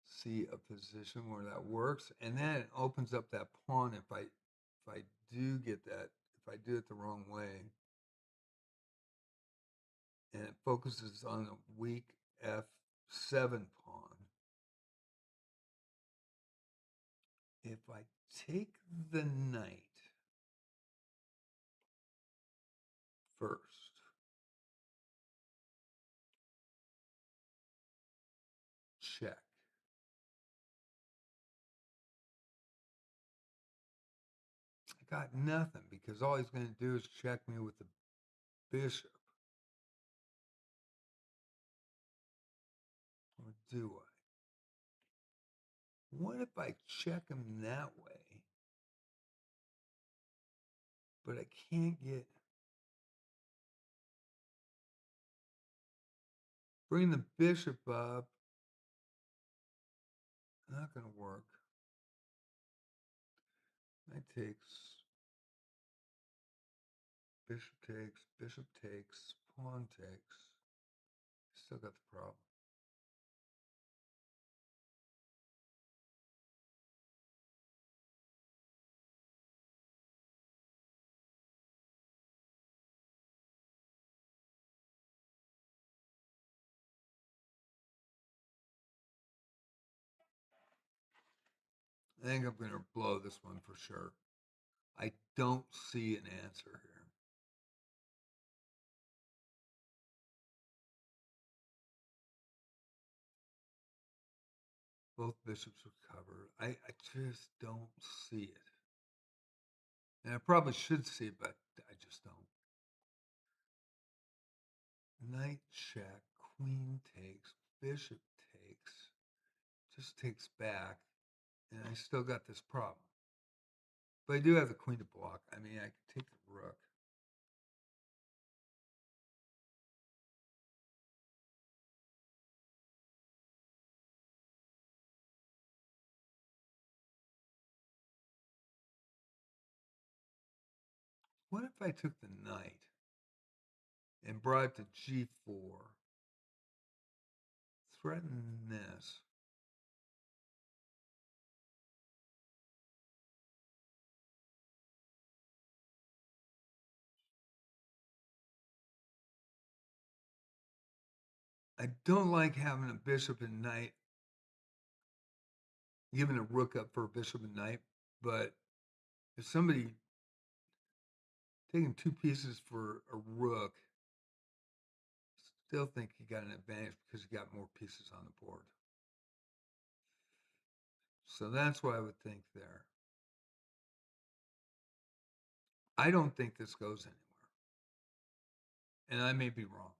see a position where that works, and then it opens up that pawn if I do get that, if I do it the wrong way, and it focuses on a weak F7 pawn. If I take the knight first, check. I got nothing because all he's going to do is check me with the bishop. Or do I? What if I check him that way, but I can't get... Bring the bishop up. Not going to work. Knight takes, bishop takes, pawn takes. Still got the problem. I think I'm going to blow this one for sure. I don't see an answer here. Both bishops were covered. I just don't see it. And I probably should see it, but I just don't. Knight check, queen takes, bishop takes, just takes back, and I still got this problem. But I do have the queen to block. I mean, I could take the rook. What if I took the knight and brought it to g4, threaten this? I don't like having a bishop and knight, giving a rook up for a bishop and knight, but if somebody taking two pieces for a rook, still think he got an advantage because he got more pieces on the board. So that's what I would think there. I don't think this goes anywhere. And I may be wrong.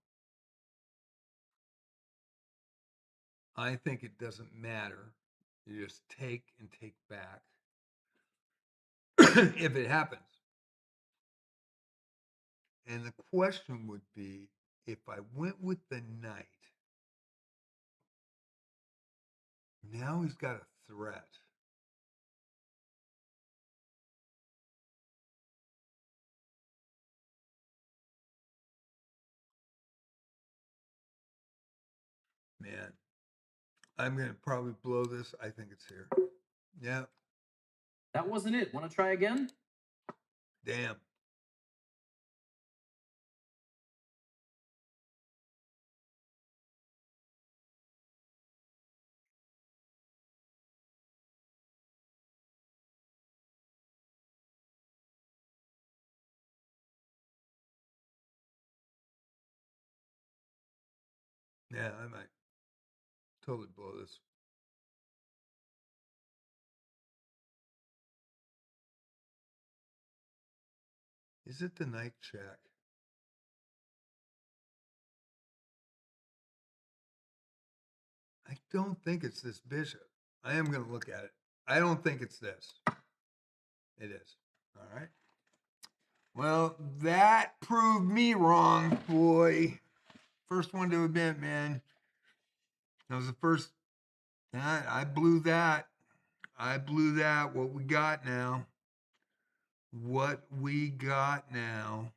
I think it doesn't matter. You just take and take back if it happens. And the question would be, if I went with the knight, now he's got a threat. Man, I'm going to probably blow this. I think it's here. Yeah. That wasn't it. Want to try again? Damn. Yeah, I might totally blow this. Is it the knight check? I don't think it's this bishop. I am going to look at it. I don't think it's this. It is. All right. Well, that proved me wrong, boy. First one to admit, man. That was the first. I blew that. I blew that. What we got now? What we got now?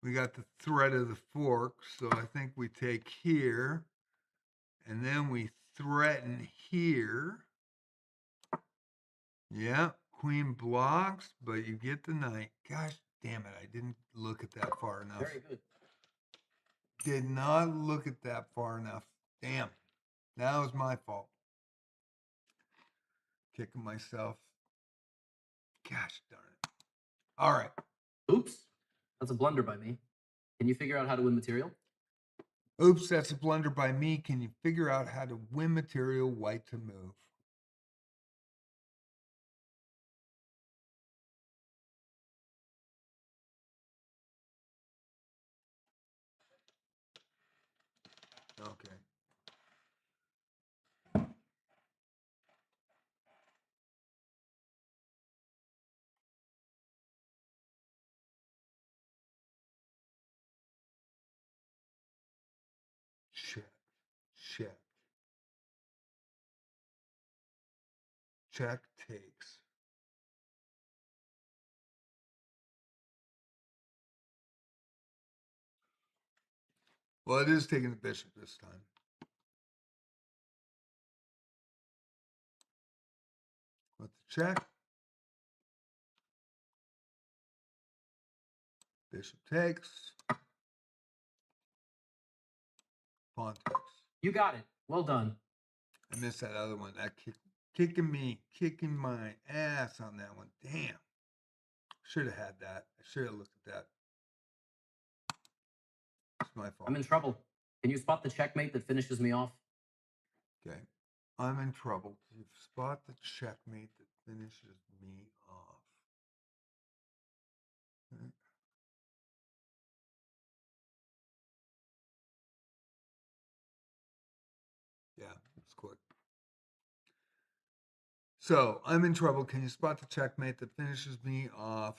We got the threat of the fork, so I think we take here, and then we threaten here. Yeah, queen blocks, but you get the knight. Gosh damn it, I didn't look at that far enough. Very good. Did not look at that far enough. Damn, that was my fault. Kicking myself. Gosh darn it. All right. Oops. That's a blunder by me. Can you figure out how to win material? Oops, that's a blunder by me. Can you figure out how to win material white to move? Okay. Check. Check. Check takes. Well, it is taking the bishop this time. With the check. Bishop takes. Pawn takes. You got it. Well done. I missed that other one. That kicking my ass on that one. Damn. should have had that. I should have looked at that. It's my fault. I'm in trouble. Can you spot the checkmate that finishes me off? Okay. I'm in trouble. You spot the checkmate that finishes me off. Okay. Yeah, it's quick. So I'm in trouble. Can you spot the checkmate that finishes me off?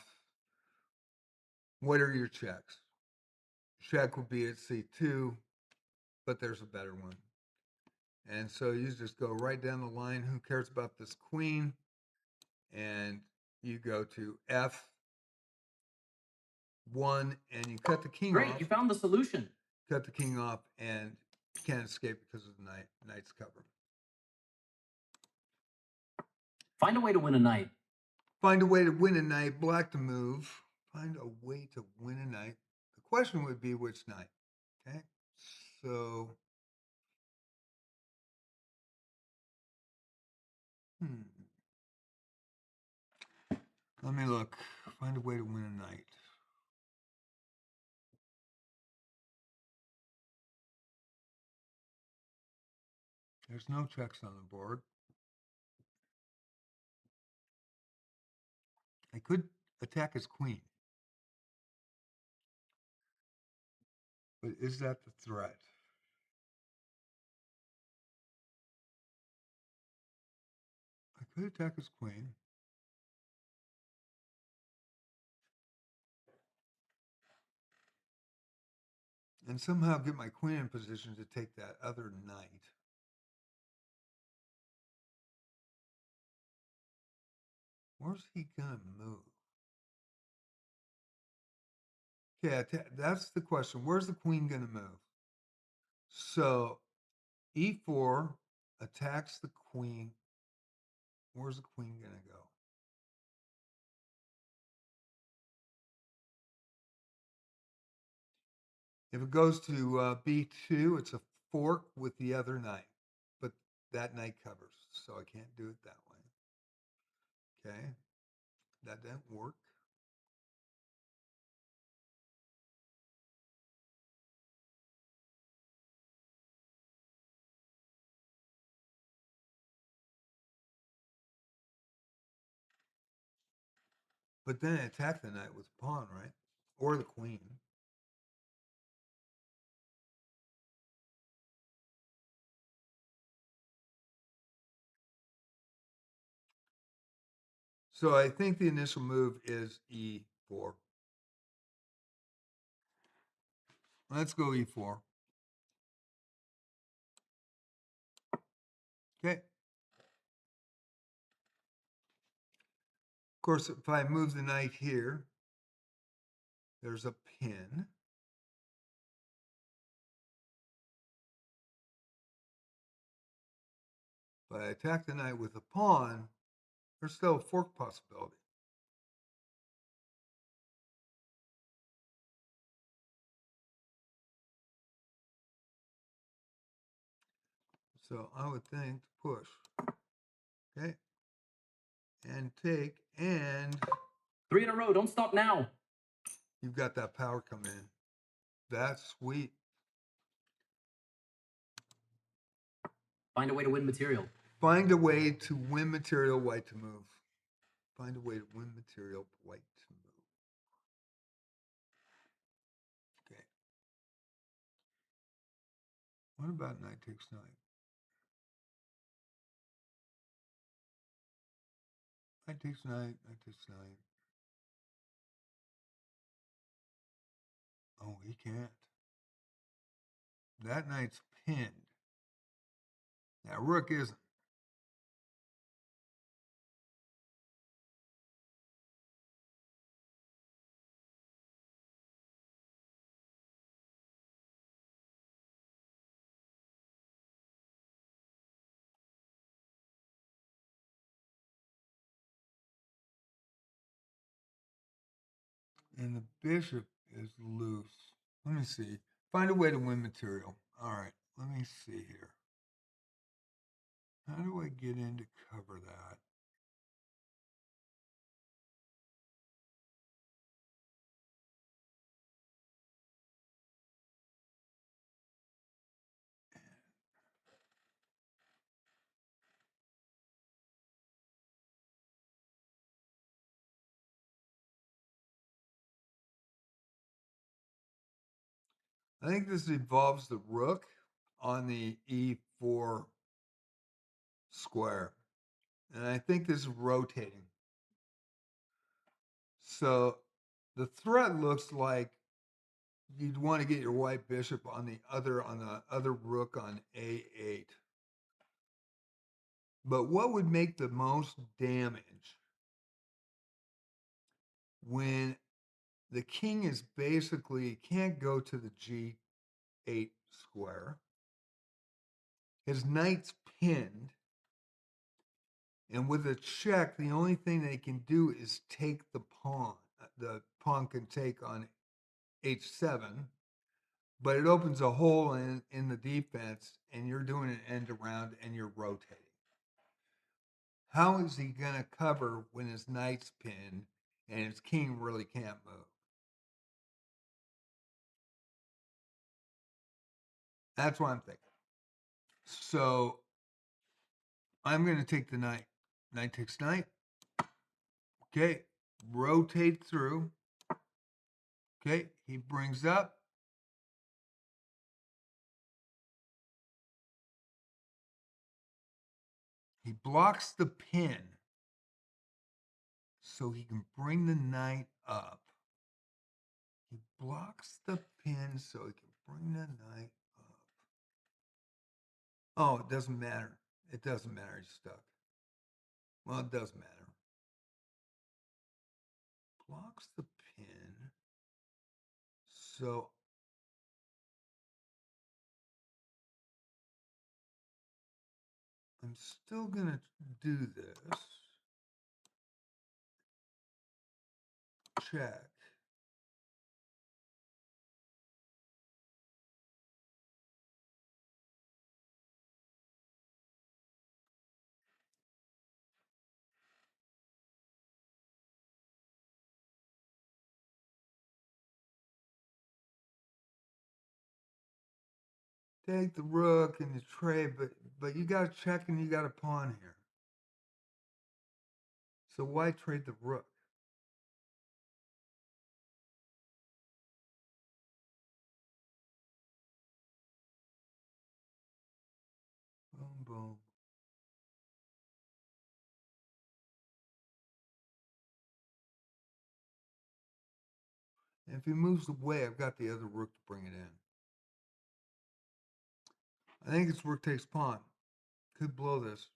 What are your checks? Check would be at C2, but there's a better one. And so you just go right down the line. Who cares about this queen? And you go to F1 and you cut the king Great, off. you found the solution. Cut the king off and you can't escape because of the knight's cover. Find a way to win a knight. Find a way to win a knight. Black to move. Find a way to win a knight. The question would be which knight. Okay. So, let me look. Find a way to win a knight. There's no checks on the board. I could attack his queen. But is that the threat? I could attack his queen. And somehow get my queen in position to take that other knight. Where's he gonna move? Yeah, that's the question. Where's the queen gonna move? So E4 attacks the queen. Where's the queen gonna go? If it goes to B2, it's a fork with the other knight, but that knight covers, so I can't do it that way. Okay, that didn't work. But then attack the knight with the pawn, right? Or the queen. So I think the initial move is E4. Let's go E4. Okay. Of course, if I move the knight here, there's a pin. But I attack the knight with a pawn, there's still a fork possibility. So I would think to push. Okay. And take, and 3 in a row. Don't stop now. you've got that power come in. That's sweet. Find a way to win material. Find a way to win material, white to move. Find a way to win material, white to move. Okay. What about knight takes knight? Knight takes knight, knight takes knight. Oh, he can't. That knight's pinned. That rook isn't. And the bishop is loose. Let me see. Find a way to win material. All right, let me see here. How do I get in to cover that? I think this involves the rook on the e4 square. And I think this is rotating. So the threat looks like you'd want to get your white bishop on the other rook on a8. But what would make the most damage when the king is basically can't go to the g8 square? His knight's pinned, and with a check, the only thing they can do is take the pawn. The pawn can take on h7, but it opens a hole in the defense, and you're doing an end around and you're rotating. How is he going to cover when his knight's pinned and his king really can't move? That's what I'm thinking. So I'm going to take the knight. Knight takes knight. Okay. Rotate through. Okay. He brings up. He blocks the pin so he can bring the knight up. He blocks the pin so he can bring the knight up. Oh, it doesn't matter. It doesn't matter. He's stuck. Well, it does matter. Blocks the pin. So I'm still going to do this. Check. Take the rook and the trade, but you got to check and you got a pawn here. So why trade the rook? Boom, boom. And if he moves away, I've got the other rook to bring it in. I think it's rook takes pawn. Could blow this.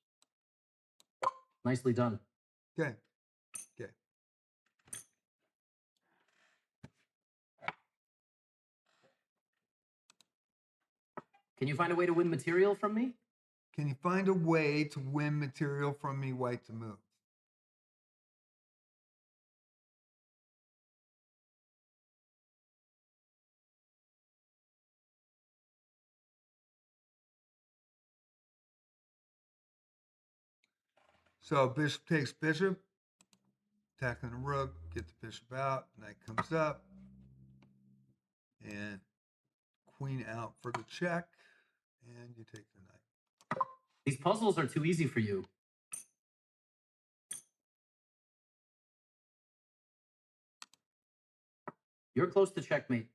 Nicely done. Okay. Okay. Can you find a way to win material from me? Can you find a way to win material from me, white, to move? So bishop takes bishop, attacking the rook, get the bishop out, knight comes up, and queen out for the check, and you take the knight. These puzzles are too easy for you. You're close to checkmate.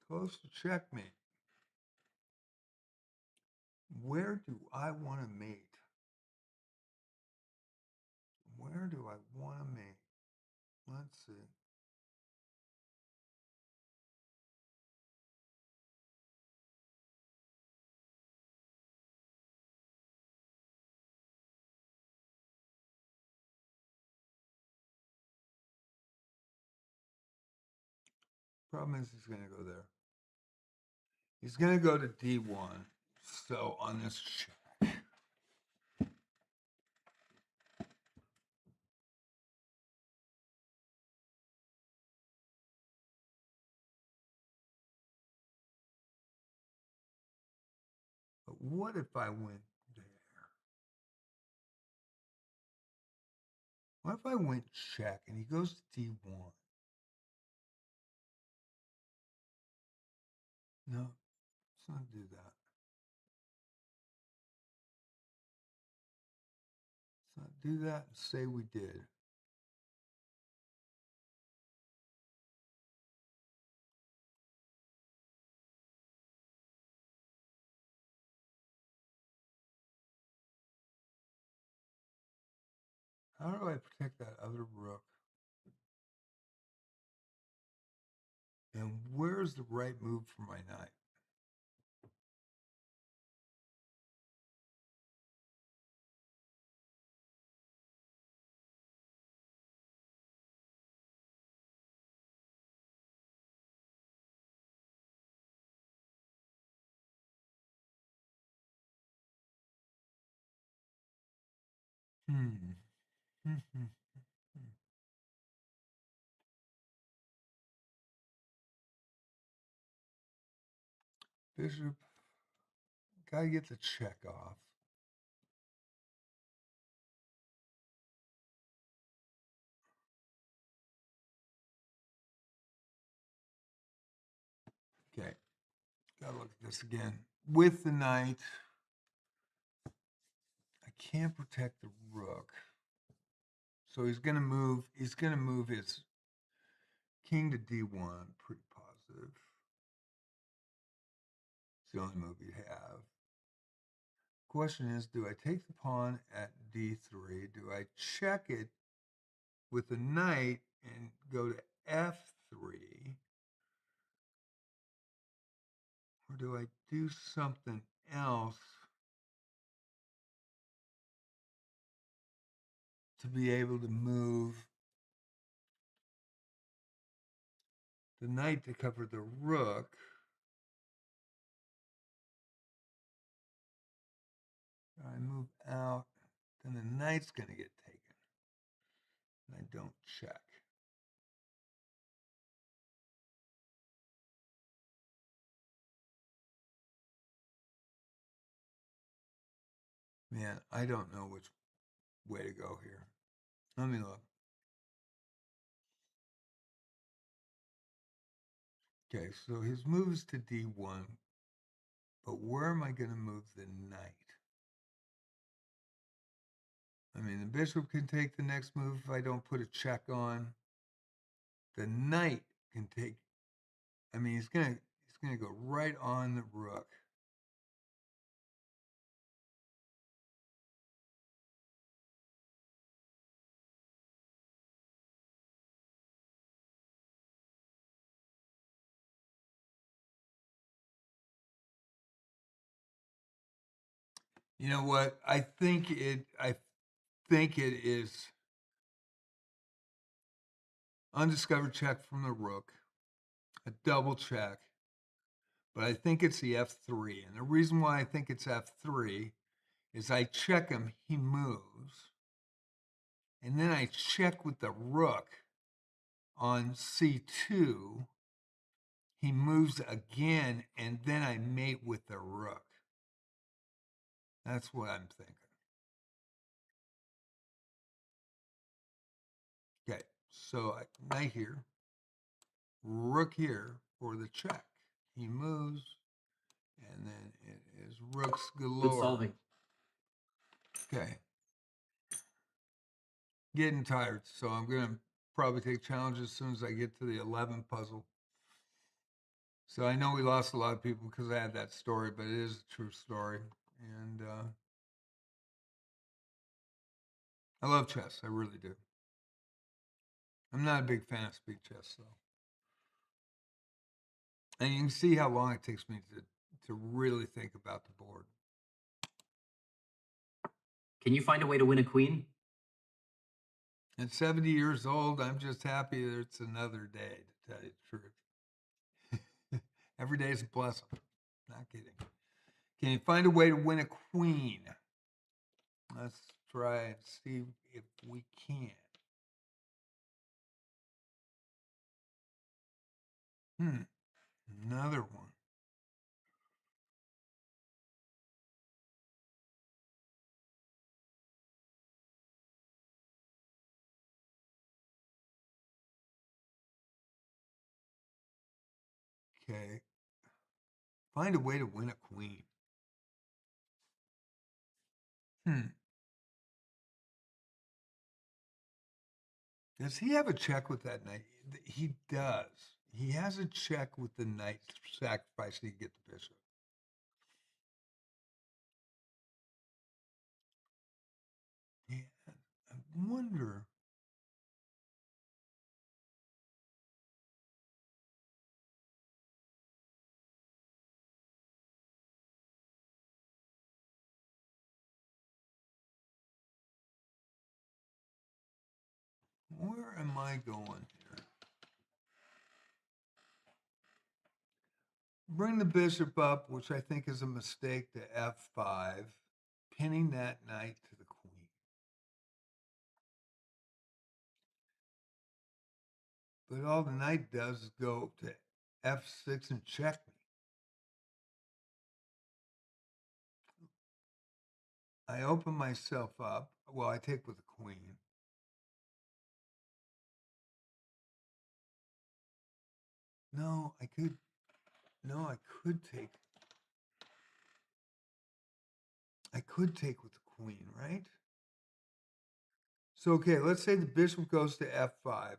Close to checkmate. Where do I want to mate? Where do I want to mate? Let's see. Problem is he's going to go there. He's going to go to D1. So on this check. But what if I went there? What if I went check and he goes to D1? No, let's not do that. Let's not do that and say we did. How do I protect that other rook? And where's the right move for my knight? Hmm. Bishop. Gotta get the check off. Okay. Gotta look at this again. With the knight, I can't protect the rook. So he's gonna move his king to d1, pretty positive. It's the only move you have. Question is, do I take the pawn at d3? Do I check it with the knight and go to f3? Or do I do something else to be able to move the knight to cover the rook? I move out, then the knight's going to get taken. And I don't check. Man, I don't know which way to go here. Let me look. Okay, so his move is to d1, but where am I going to move the knight? I mean, the bishop can take the next move if I don't put a check on. The knight can take. I mean, he's gonna go right on the rook. You know what? I think it is undiscovered check from the rook, a double check, but I think it's the f3. And the reason why I think it's f3 is I check him, he moves, and then I check with the rook on c2, he moves again, and then I mate with the rook. That's what I'm thinking. Okay, so knight here, rook here for the check. He moves, and then it is rooks galore. Good solving. Okay. Getting tired, so I'm going to probably take challenges as soon as I get to the 11 puzzle. So I know we lost a lot of people because I had that story, but it is a true story. And I love chess. I really do. I'm not a big fan of speed chess, though. And you can see how long it takes me to really think about the board. Can you find a way to win a queen? At 70 years old, I'm just happy that it's another day, to tell you the truth. Every day is a blessing. Not kidding. Can you find a way to win a queen? Let's try and see if we can. Another one. Okay. Find a way to win a queen. Does he have a check with that knight? He does. He has a check with the knight sacrificing to get the bishop. Yeah, wonder. Where am I going here? Bring the bishop up, which I think is a mistake, to f5, pinning that knight to the queen. But all the knight does is go to f6 and check me. I open myself up. Well, I take with the queen. No, I could. No, I could take. I could take with the queen, right? So, okay, let's say the bishop goes to f5,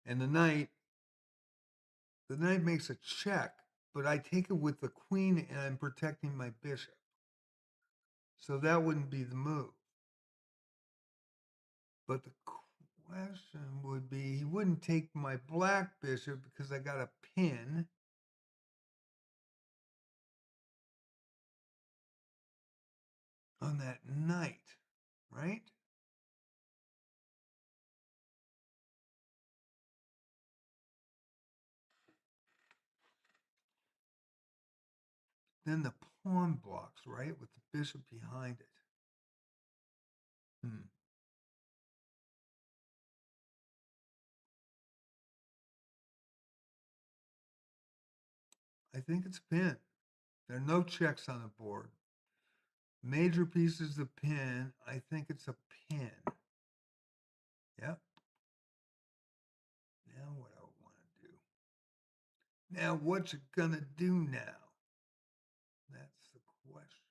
and the knight makes a check, but I take it with the queen, and I'm protecting my bishop. So that wouldn't be the move. But the question would be, he wouldn't take my black bishop because I got a pin. On that knight, right? Then the pawn blocks, right, with the bishop behind it. I think it's a pin. There are no checks on the board. Major pieces of pin. I think it's a pin. Yep. Now what I want to do. Now what's it gonna do now? That's the question.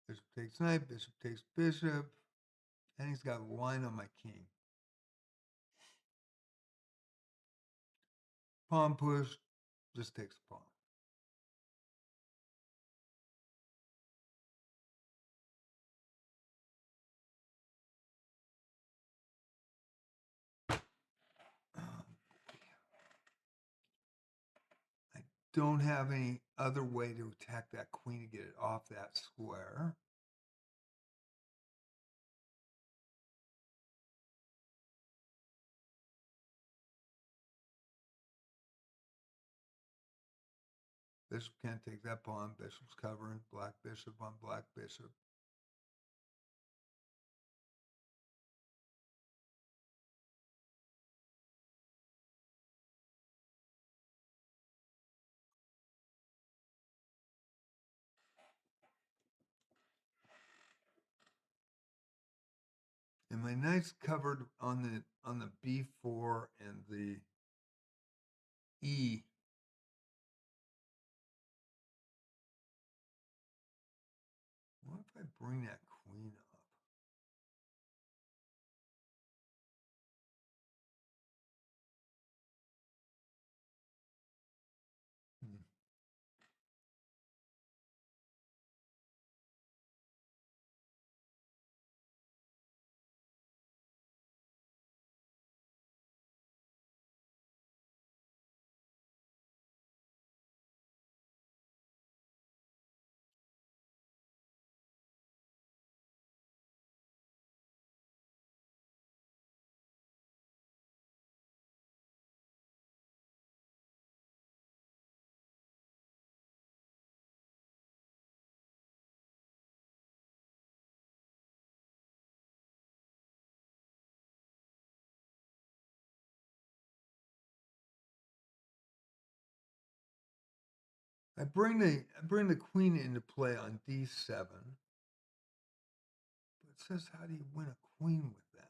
Bishop takes knight, bishop takes bishop, and he's got a line on my king. Pawn push, just takes a pawn. I don't have any other way to attack that queen to get it off that square. Bishop can't take that pawn. Bishop's covering. Black bishop on black bishop. And my knight's covered on the b4 and the e. What if I bring that queen up? I bring the queen into play on d7. But it says, how do you win a queen with that?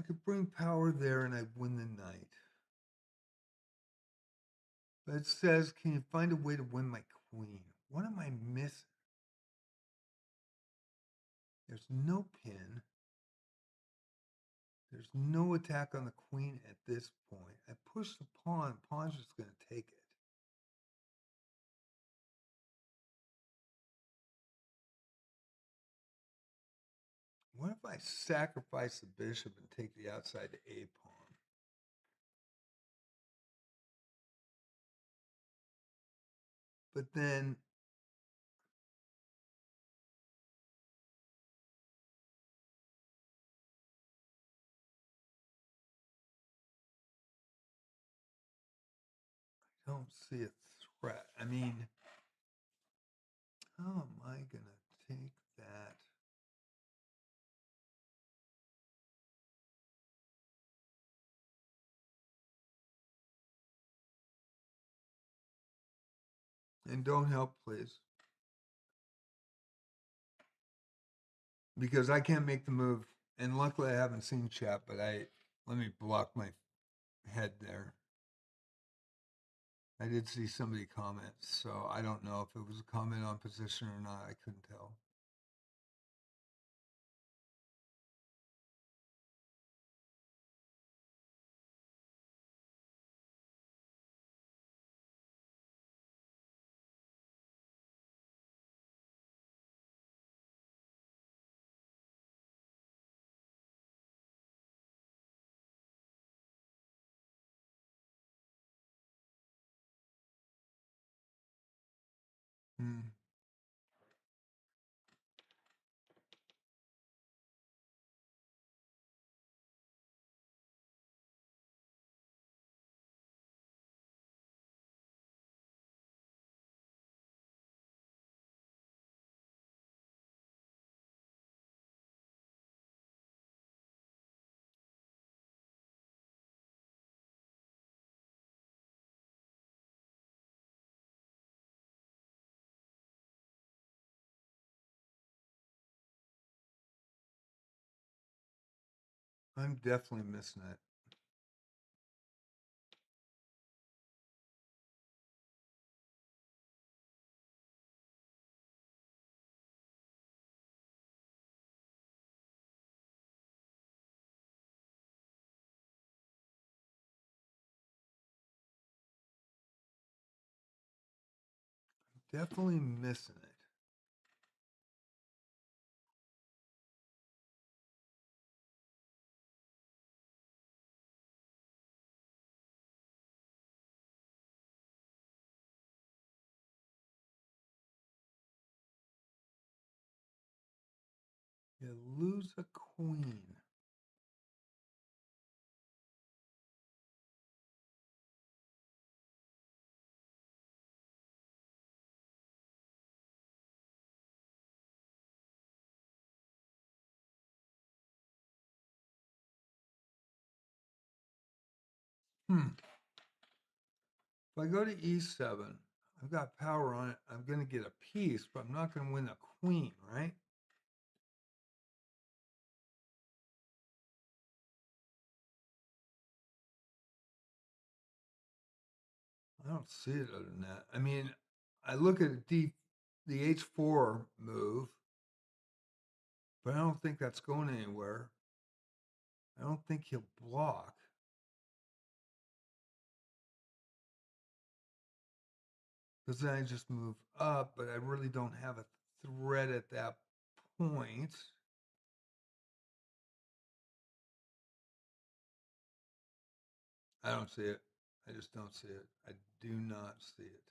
could bring power there and I'd win the knight. But it says, can you find a way to win my queen? What am I missing? There's no pin. There's no attack on the queen at this point. I push the pawn. Pawn's just going to take it. What if I sacrifice the bishop and take the outside A pawn? But then I don't see a threat. I mean, how am I going to take that? And don't help, please. Because I can't make the move. And luckily I haven't seen chat, but let me block my head there. I did see somebody comment, so I don't know if it was a comment on position or not. I couldn't tell. Hmm. I'm definitely missing it. Definitely missing it. You lose a queen. If I go to E7, I've got power on it. I'm going to get a piece, but I'm not going to win a queen, right? I don't see it other than that. I mean, I look at the H4 move, but I don't think that's going anywhere. I don't think he'll block. Because then I just move up, but I really don't have a threat at that point. I don't see it. I just don't see it. I do not see it.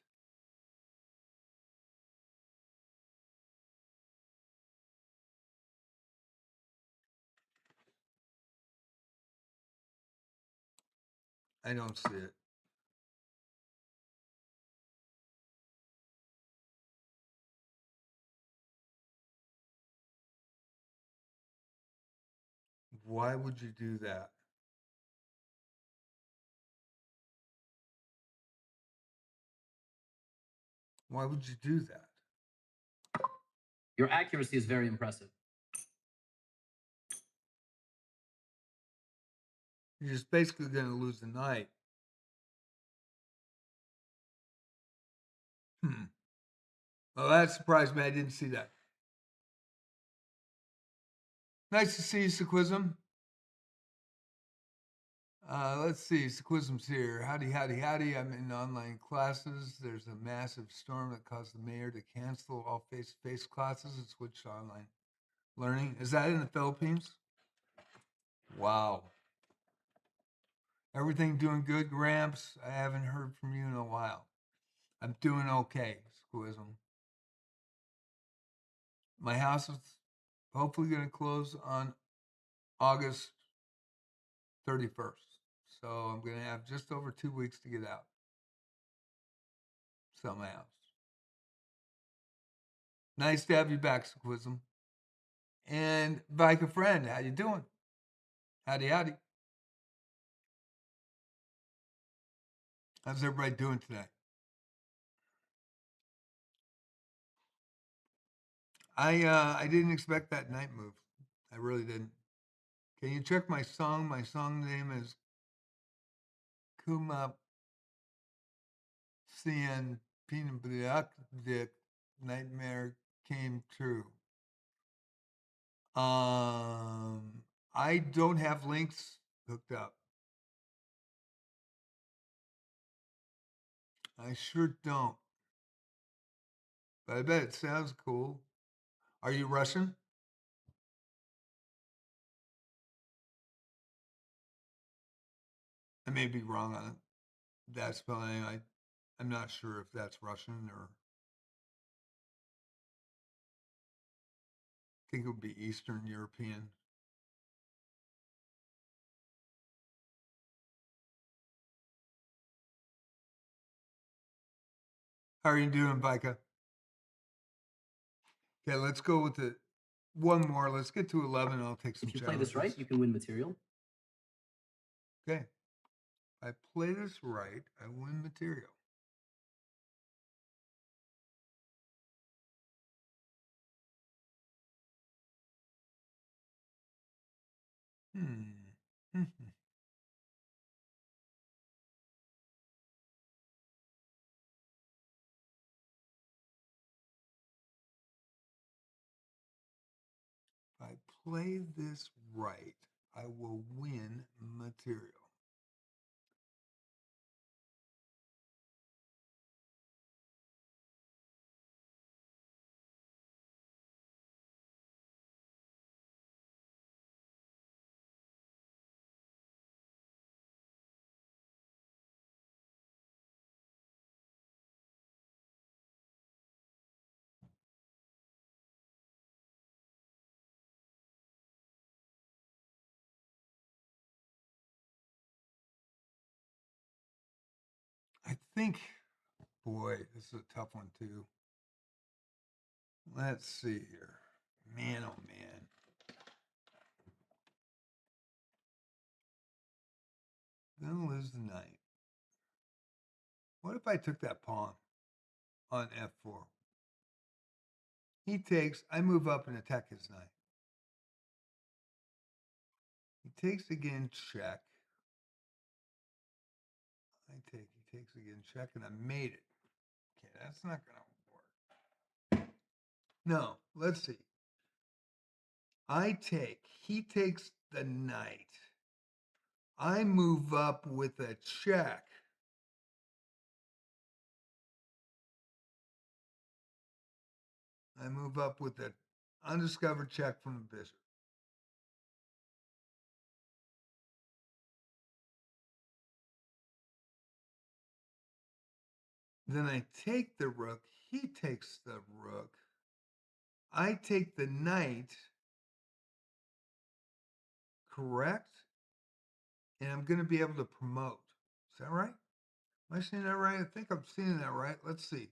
I don't see it. Why would you do that? Why would you do that? Your accuracy is very impressive. You're just basically going to lose the knight. Well, that surprised me. I didn't see that. Nice to see you, Sequism. Let's see. Sequism's here. Howdy, howdy, howdy. I'm in online classes. There's a massive storm that caused the mayor to cancel all face-to-face classes and switch to online learning. Is that in the Philippines? Wow. Everything doing good, Gramps? I haven't heard from you in a while. I'm doing okay, Squism. My house is hopefully going to close on August 31st. So I'm going to have just over 2 weeks to get out. Sell my house. Nice to have you back, Squism. And Vika friend, how you doing? Howdy, howdy. How's everybody doing today? I didn't expect that night move. I really didn't. Can you check my song? My song name is Kuma Cien Pinabdiak Nightmare Came True. I don't have links hooked up. I sure don't. But I bet it sounds cool. Are you Russian? I may be wrong on that spelling. I'm not sure if that's Russian or I think it would be Eastern European. How are you doing, Vika? Okay, let's go with the one more. Let's get to 11. I'll take some If you play this right, challenges. you can win material. Okay. If I play this right, I win material. If I play this right, I will win material. I think, boy, this is a tough one too. Let's see here. Man, oh man. Gonna lose the knight. What if I took that pawn on f4? He takes, I move up and attack his knight. He takes again, check. I take, he takes again, check, and I made it. Okay, that's not gonna work. No, let's see. I take, he takes the knight. I move up with a check. I move up with an undiscovered check from the bishop. Then I take the rook. He takes the rook. I take the knight. Correct? And I'm going to be able to promote. Is that right? Am I seeing that right? I think I'm seeing that right. Let's see.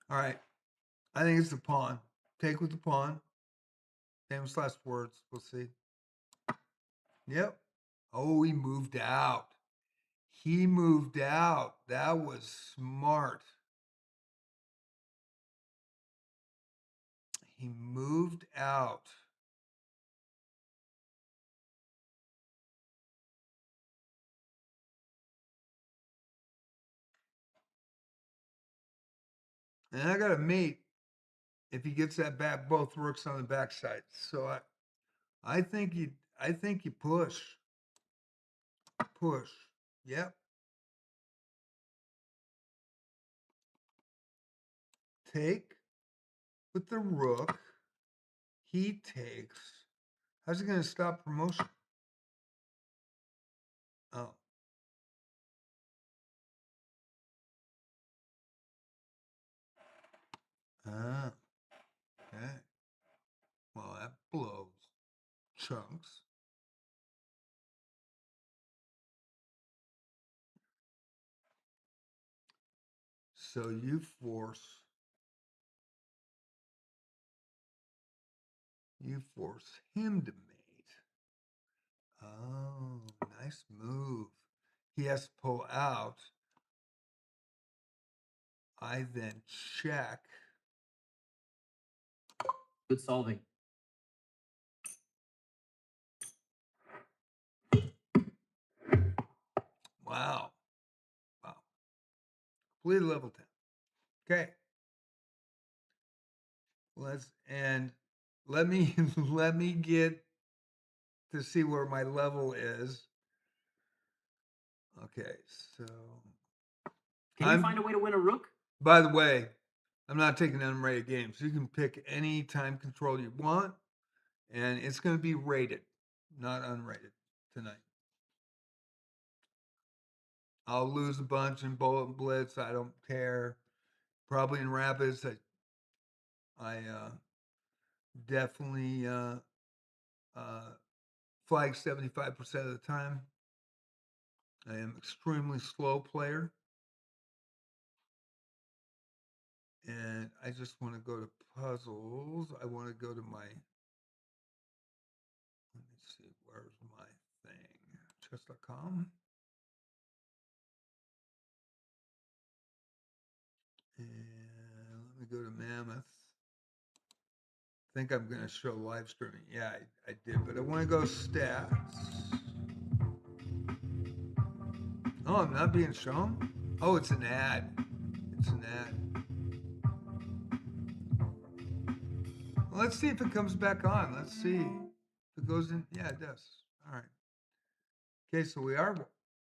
All right. I think it's the pawn. Take with the pawn. Famous last words. We'll see. Yep. Oh, he moved out. He moved out. That was smart. He moved out. And I got a mate if he gets that back, both rooks on the backside. So I think you push. Push. Yep. Take with the rook. He takes. How's he gonna stop promotion? Oh. Ah. Okay. Well, that blows chunks. So you force him to mate. Oh, nice move. He has to pull out. I then check. Good solving. Wow. Wow. Completed level 10. Okay. Let me let me get to see where my level is. Okay, so Can you find a way to win a rook? by the way, I'm not taking unrated games. You can pick any time control you want, and it's going to be rated, not unrated tonight. I'll lose a bunch in Bullet and Blitz. I don't care. Probably in Rapids, I definitely flag 75% of the time. I am extremely slow player. And I just want to go to puzzles. I want to go to my, let me see, where's my thing? Chess.com. And let me go to Mammoth. I think I'm going to show live streaming. Yeah, I did, but I want to go stats. Oh, I'm not being shown? Oh, it's an ad. It's an ad. Well, let's see if it comes back on. Let's see if it goes in. Yeah, it does. All right. Okay, so we are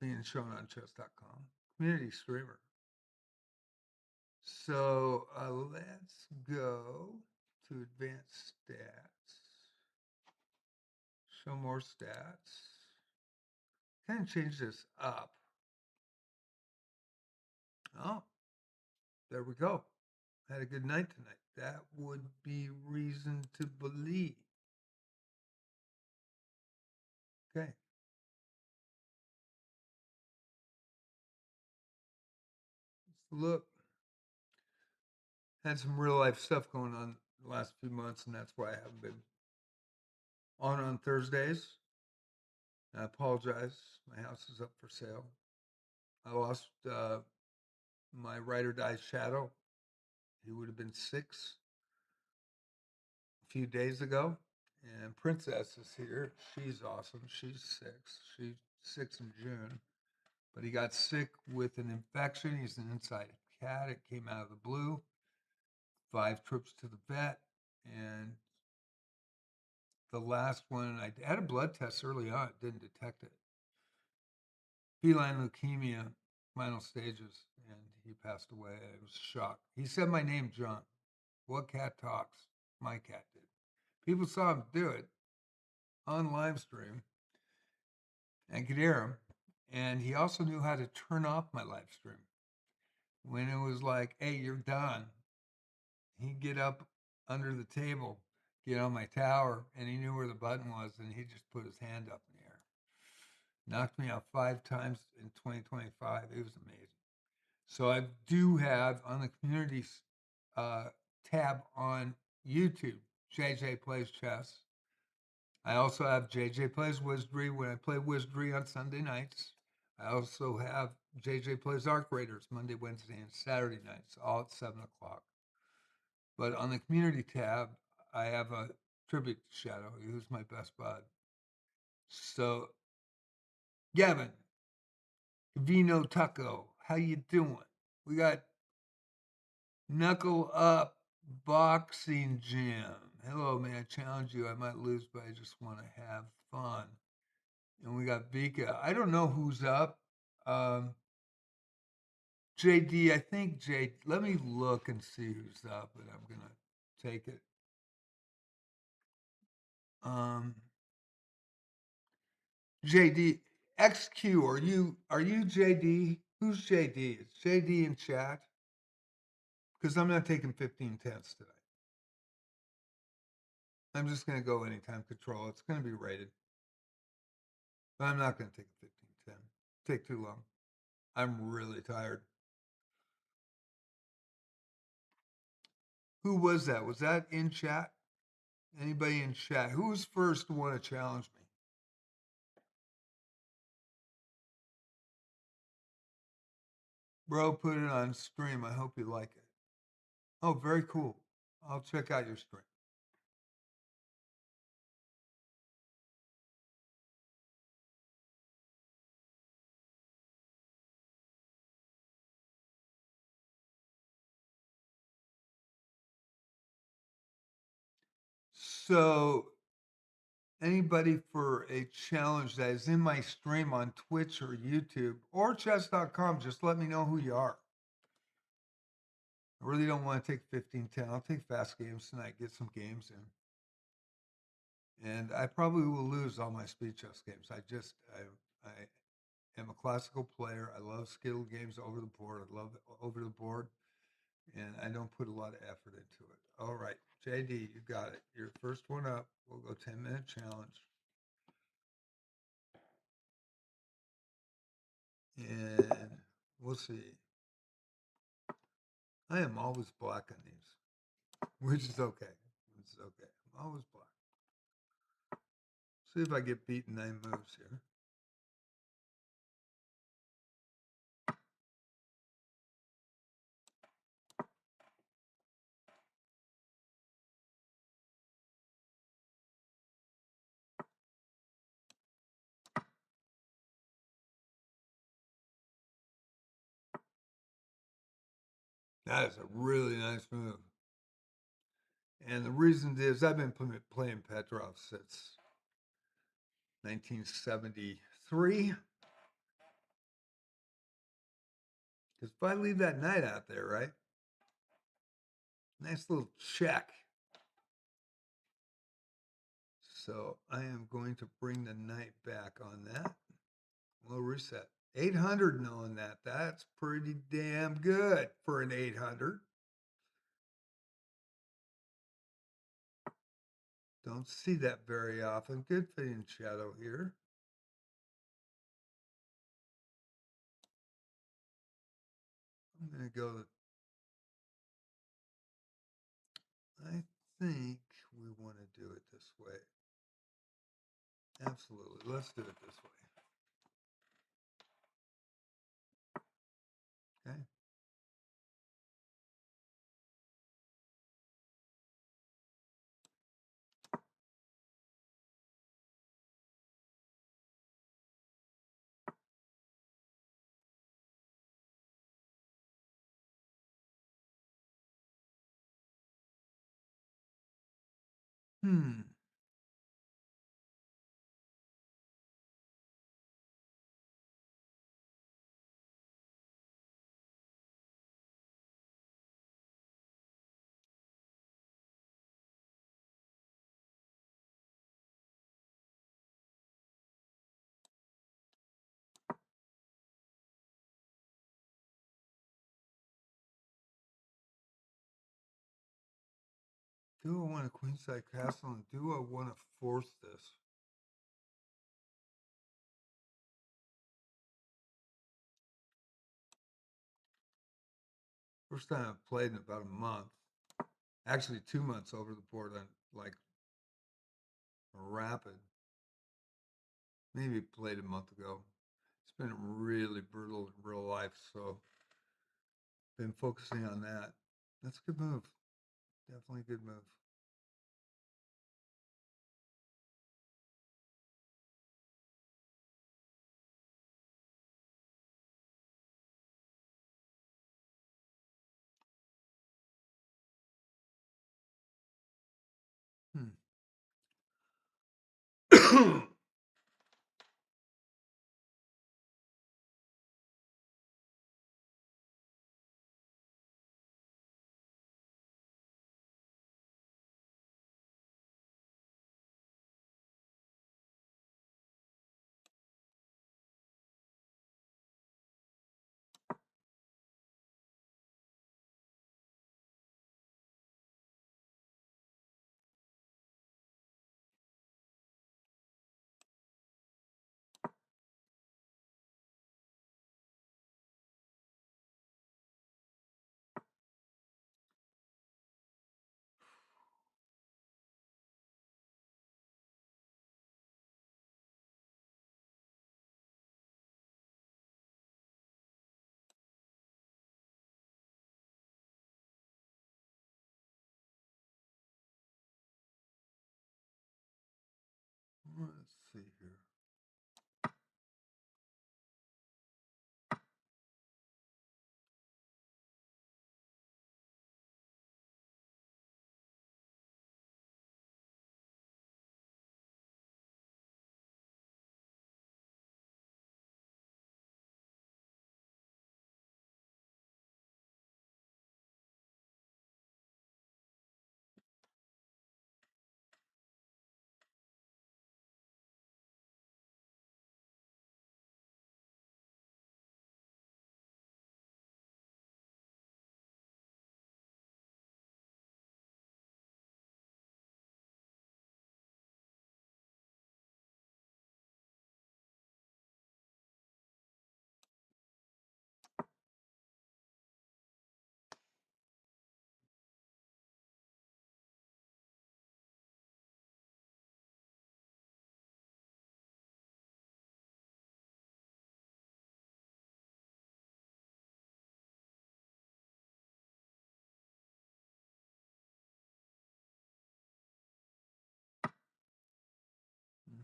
being shown on chess.com. Community streamer. So let's go to advanced stats. Show more stats. Kind of change this up. Oh, there we go. Had a good night tonight. That would be reason to believe. Okay. Let's look. Had some real life stuff going on the last few months, and that's why I haven't been on Thursdays. I apologize. My house is up for sale. I lost my ride or die shadow. He would have been 6 a few days ago. And Princess is here. She's awesome. She's 6. She's 6 in June. But he got sick with an infection. He's an inside cat. It came out of the blue. 5 trips to the vet. And the last one, I had a blood test early on. It didn't detect it. Feline leukemia, final stages. And he passed away. I was shocked. He said my name, John. What cat talks? My cat did. People saw him do it on live stream and could hear him. And he also knew how to turn off my live stream. When it was like, hey, you're done, he'd get up under the table, get on my tower, and he knew where the button was, and he'd just put his hand up in the air. Knocked me out 5 times in 2025. It was amazing. So I do have on the community tab on YouTube, JJ Plays Chess. I also have JJ Plays Wizardry when I play Wizardry on Sunday nights. I also have JJ Plays Arc Raiders Monday, Wednesday, and Saturday nights, all at 7 o'clock. But on the community tab, I have a tribute to Shadow, who's my best bud. So, Gavin, Vino Taco, how you doing? We got Knuckle Up Boxing Gym. Hello, man. I challenge you. I might lose, but I just want to have fun. And we got Vika. I don't know who's up. JD, I think let me look and see who's up, and I'm gonna take it. JD XQ, are you JD? Who's JD? Is JD in chat? Because I'm not taking 15/10s today. I'm just gonna go anytime control. It's gonna be rated. But I'm not gonna take a 15/10. Take too long. I'm really tired. Who was that? Was that in chat? Anybody in chat? Who's first to want to challenge me? Bro, put it on stream. I hope you like it. Oh, very cool. I'll check out your stream. So, anybody for a challenge that is in my stream on Twitch or YouTube or chess.com, just let me know who you are. I really don't want to take 15/10. I'll take fast games tonight, get some games in. And I probably will lose all my speed chess games. I am a classical player. I love skill games over the board. I love over the board, and I don't put a lot of effort into it. All right, JD, you got it. You're the first one up. We'll go 10-minute challenge. And we'll see. I am always black on these, which is okay. It's okay. I'm always black. See if I get beaten 9 moves here. That is a really nice move. And the reason is I've been playing Petrov since 1973. Because if I leave that knight out there, right? Nice little check. So I am going to bring the knight back on that. We'll reset. 800 knowing that. That's pretty damn good for an 800. Don't see that very often. Good fitting shadow here. I'm going to go. I think we want to do it this way. Absolutely. Let's do it this way. Okay. Do I want a queenside castle and do I want to force this? First time I've played in about a month. Actually, 2 months over the board on like rapid. Maybe played a month ago. It's been really brutal in real life, so been focusing on that. That's a good move. Definitely a good move.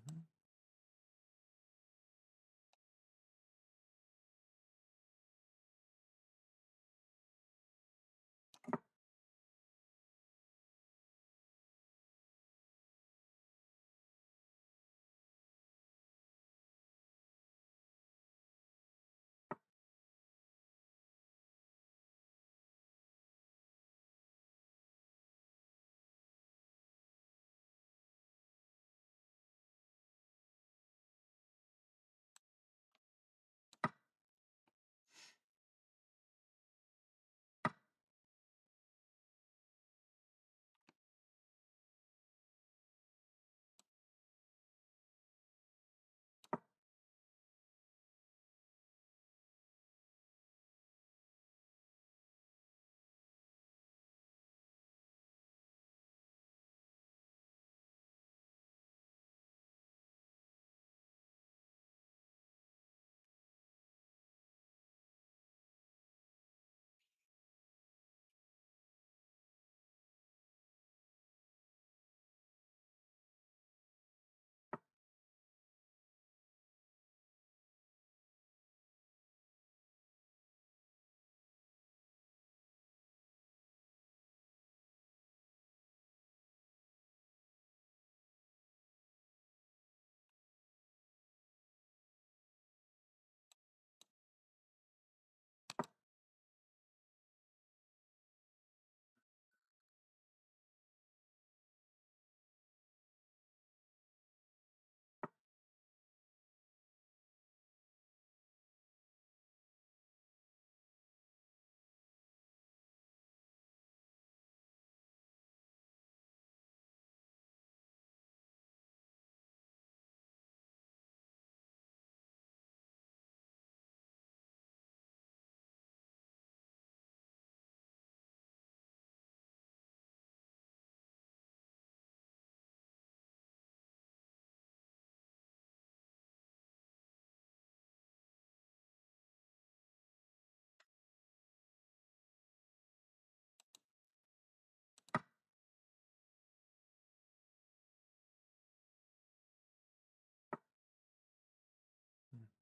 Mhm.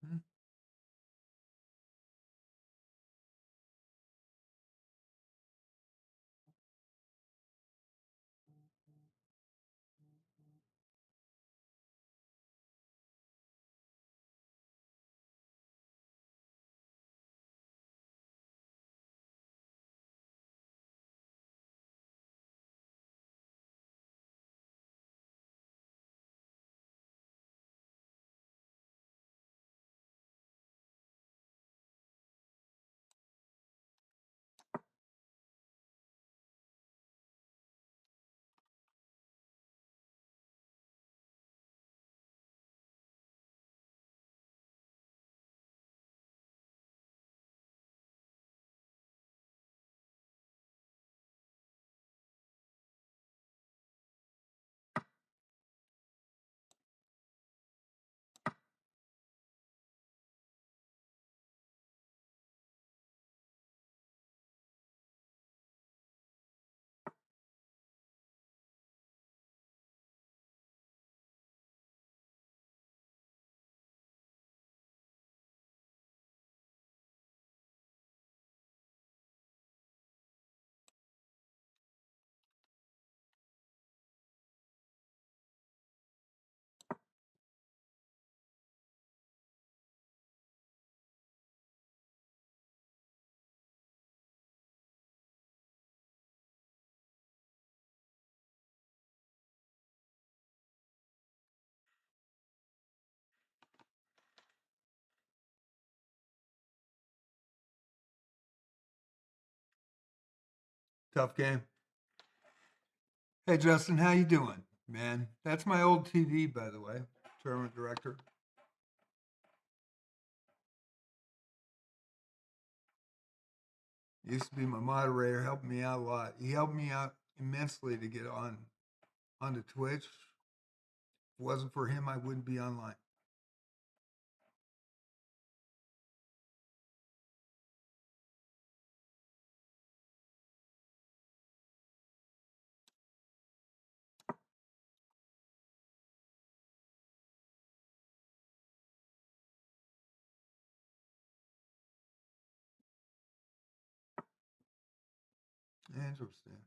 Mhm. Tough game. Hey Justin, how you doing, man? That's my old TV, by the way. Tournament director. Used to be my moderator, helped me out a lot. He helped me out immensely to get onto Twitch. If it wasn't for him, I wouldn't be online. Interesting.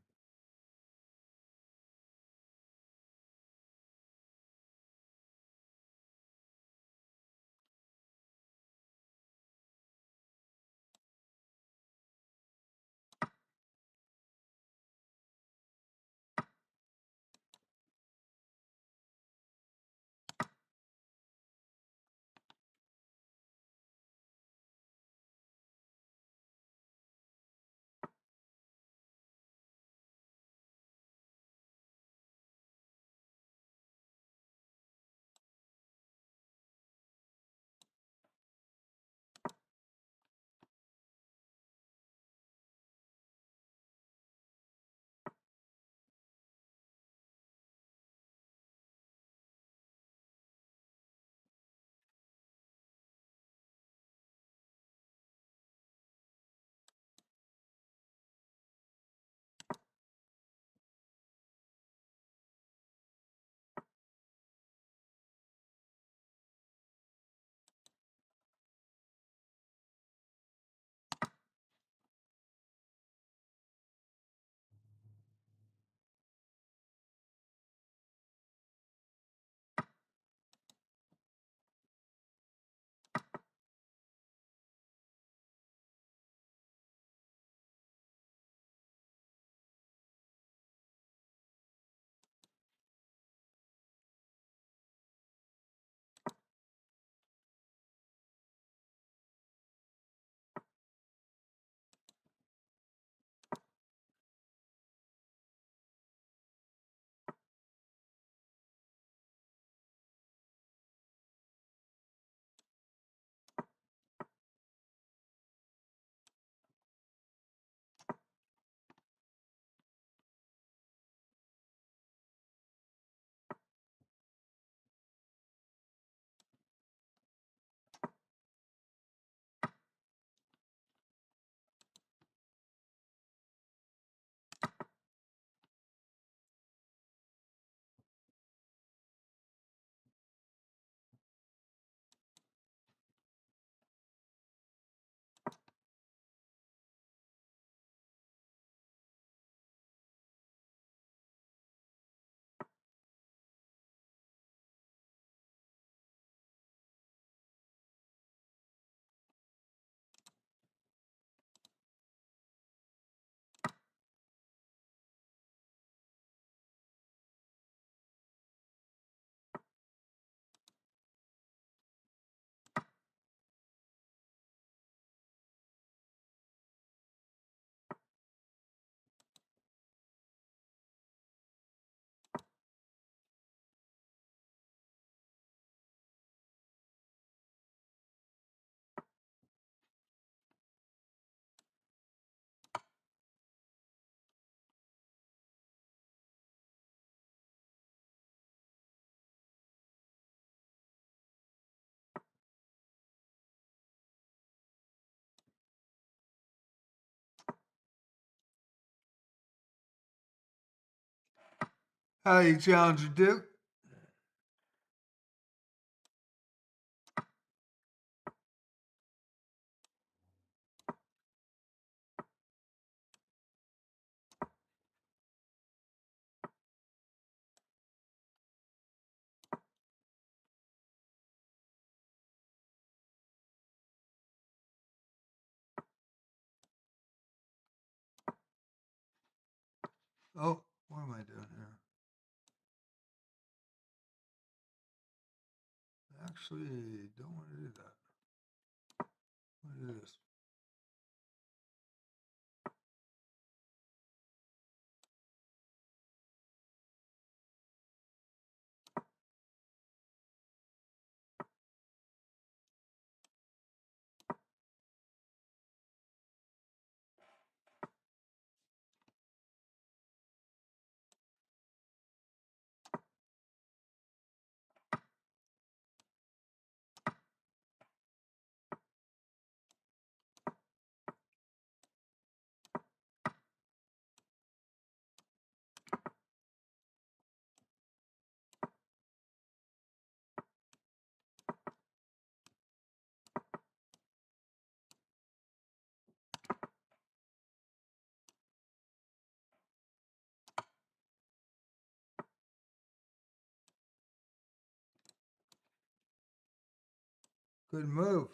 How you Challenger Duke? Oh, what am I doing here? Actually, don't want to do that. I want to do this. Good move.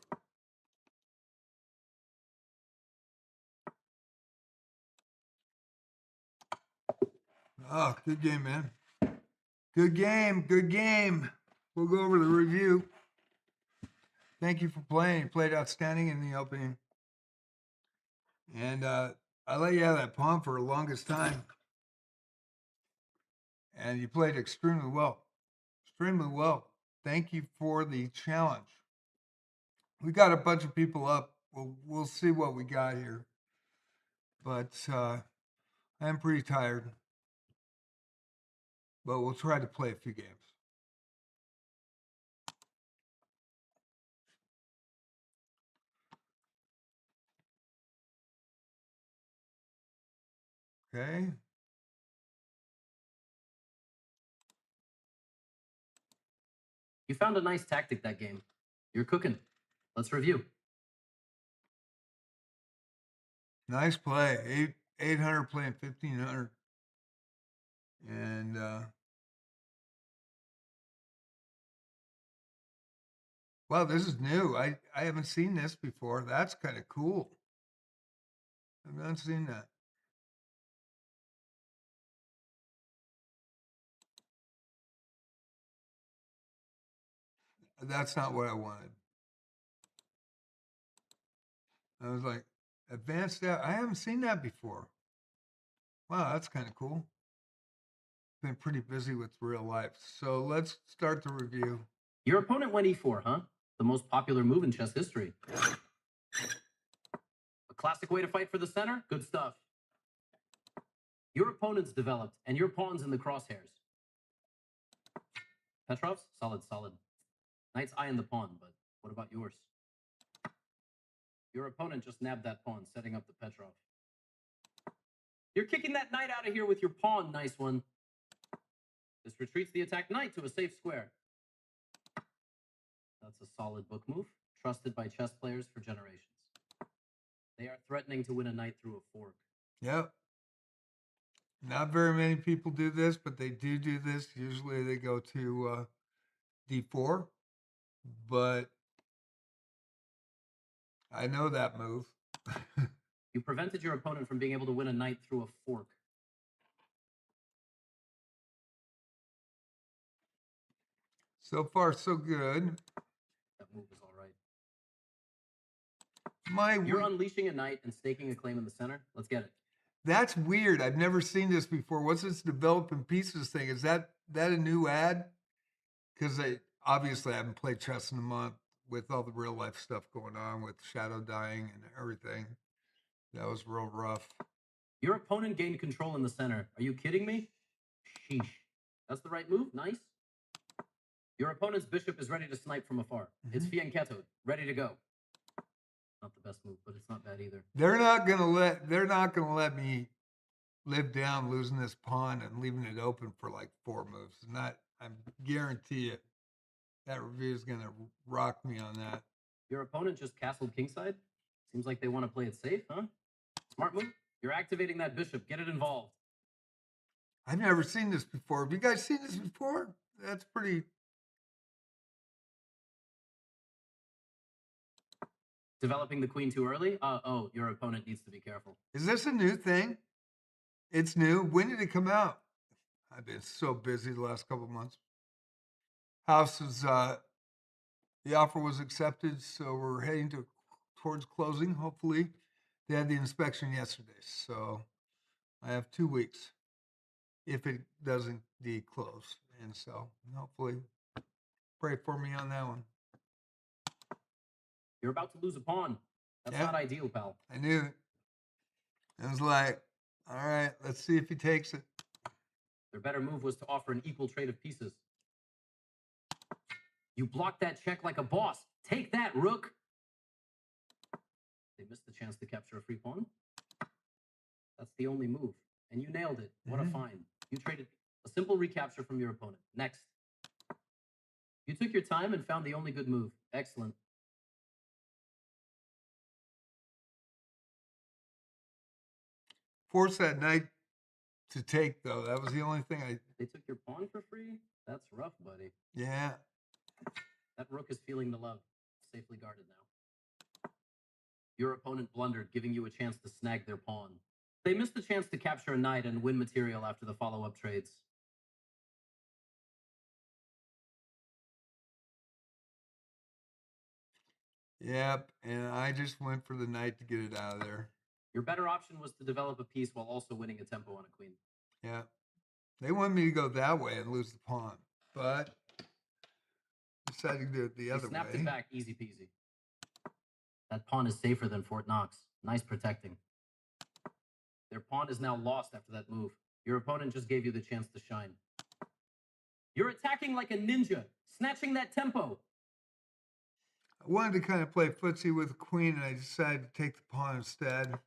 Oh, good game, man. Good game. Good game. We'll go over the review. Thank you for playing. You played outstanding in the opening. And I let you have that pawn for the longest time. And you played extremely well. Extremely well. Thank you for the challenge. We got a bunch of people up. We'll see what we got here. But I'm pretty tired. But we'll try to play a few games. Okay. You found a nice tactic that game. You're cooking. Let's review. Nice play. 800 playing 1500. And wow, this is new. I haven't seen this before. That's kind of cool. I've not seen that. That's not what I wanted. I was like, advanced out. I haven't seen that before. Wow, that's kind of cool. Been pretty busy with real life. So let's start the review. Your opponent went e4, huh? The most popular move in chess history. A classic way to fight for the center? Good stuff. Your opponent's developed, and your pawn's in the crosshairs. Petrov's? Solid, solid. Knight's eyeing the pawn, but what about yours? Your opponent just nabbed that pawn, setting up the Petrov. You're kicking that knight out of here with your pawn. Nice one. This retreats the attack knight to a safe square. That's a solid book move, trusted by chess players for generations. They are threatening to win a knight through a fork. Yep. Not very many people do this, but they do this. Usually they go to d4, but I know that move. You prevented your opponent from being able to win a knight through a fork. So far, so good. That move is all right. You're unleashing a knight and staking a claim in the center. Let's get it. That's weird. I've never seen this before. What's this developing pieces thing? Is that a new ad? Because obviously I haven't played chess in a month with all the real life stuff going on with shadow dying and everything. That was real rough. Your opponent gained control in the center. Are you kidding me? Sheesh. That's the right move. Nice. Your opponent's bishop is ready to snipe from afar. It's fianchettoed, ready to go. Not the best move, but it's not bad either. They're not gonna let me live down losing this pawn and leaving it open for like 4 moves. I guarantee it. That review is gonna rock me on that. Your opponent just castled kingside? Seems like they want to play it safe, huh? Smart move. You're activating that bishop. Get it involved. I've never seen this before. Have you guys seen this before? That's pretty. Developing the queen too early? Oh, your opponent needs to be careful. Is this a new thing? It's new. When did it come out? I've been so busy the last couple of months. House is the offer was accepted, so we're heading towards closing. Hopefully, they had the inspection yesterday, so I have 2 weeks if it doesn't declose, and so hopefully, pray for me on that one. You're about to lose a pawn. That's not ideal, pal. I knew it. I was like, all right, let's see if he takes it. Their better move was to offer an equal trade of pieces. You blocked that check like a boss. Take that, rook. They missed the chance to capture a free pawn. That's the only move. And you nailed it. What a find. You traded a simple recapture from your opponent. Next. You took your time and found the only good move. Excellent. Force that knight to take, though. That was the only thing They took your pawn for free? That's rough, buddy. Yeah. That rook is feeling the love. safely guarded now. Your opponent blundered, giving you a chance to snag their pawn. They missed the chance to capture a knight and win material after the follow-up trades. Yep, and I just went for the knight to get it out of there. Your better option was to develop a piece while also winning a tempo on a queen. Yeah. They wanted me to go that way and lose the pawn, but decided to do it the other They snapped way. it back, easy peasy. That pawn is safer than Fort Knox. Nice protecting. Their pawn is now lost after that move. Your opponent just gave you the chance to shine. You're attacking like a ninja, snatching that tempo. I wanted to kind of play footsie with the queen, and I decided to take the pawn instead.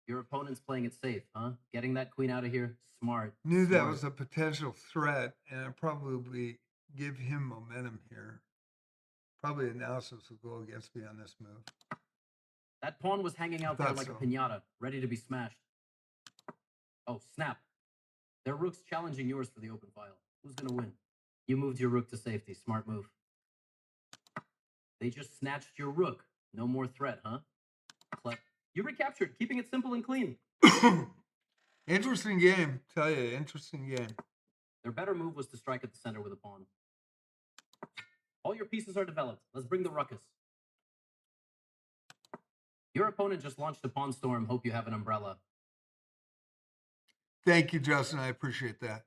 Your opponent's playing it safe, huh? Getting that queen out of here, smart. Knew that smart. was a potential threat, and I'd probably give him momentum here. Probably analysis will go against me on this move. That pawn was hanging out there like so. a piñata, ready to be smashed. Oh, snap. Their rook's challenging yours for the open file. Who's going to win? You moved your rook to safety. Smart move. They just snatched your rook. No more threat, huh? You recaptured, keeping it simple and clean. Interesting game. Tell you, interesting game. Their better move was to strike at the center with a pawn. All your pieces are developed. Let's bring the ruckus. Your opponent just launched a pawn storm. Hope you have an umbrella. Thank you, Justin. I appreciate that.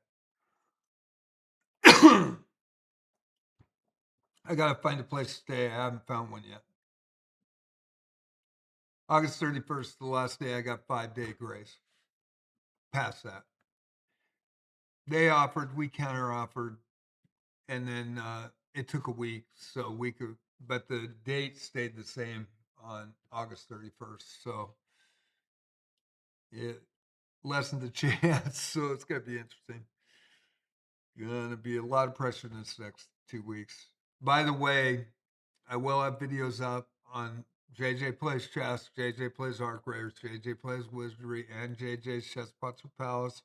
I got to find a place to stay. I haven't found one yet. August 31st, the last day I got 5-day grace. Past that. They offered, we counter offered, and then it took a week. But the date stayed the same on August 31st. So it lessened the chance. So it's going to be interesting. Going to be a lot of pressure in this next 2 weeks. By the way, I will have videos up on JJ Plays Chess, JJ Plays Arc Raiders, JJ Plays Wizardry, and JJ's Chess Pots with Palace,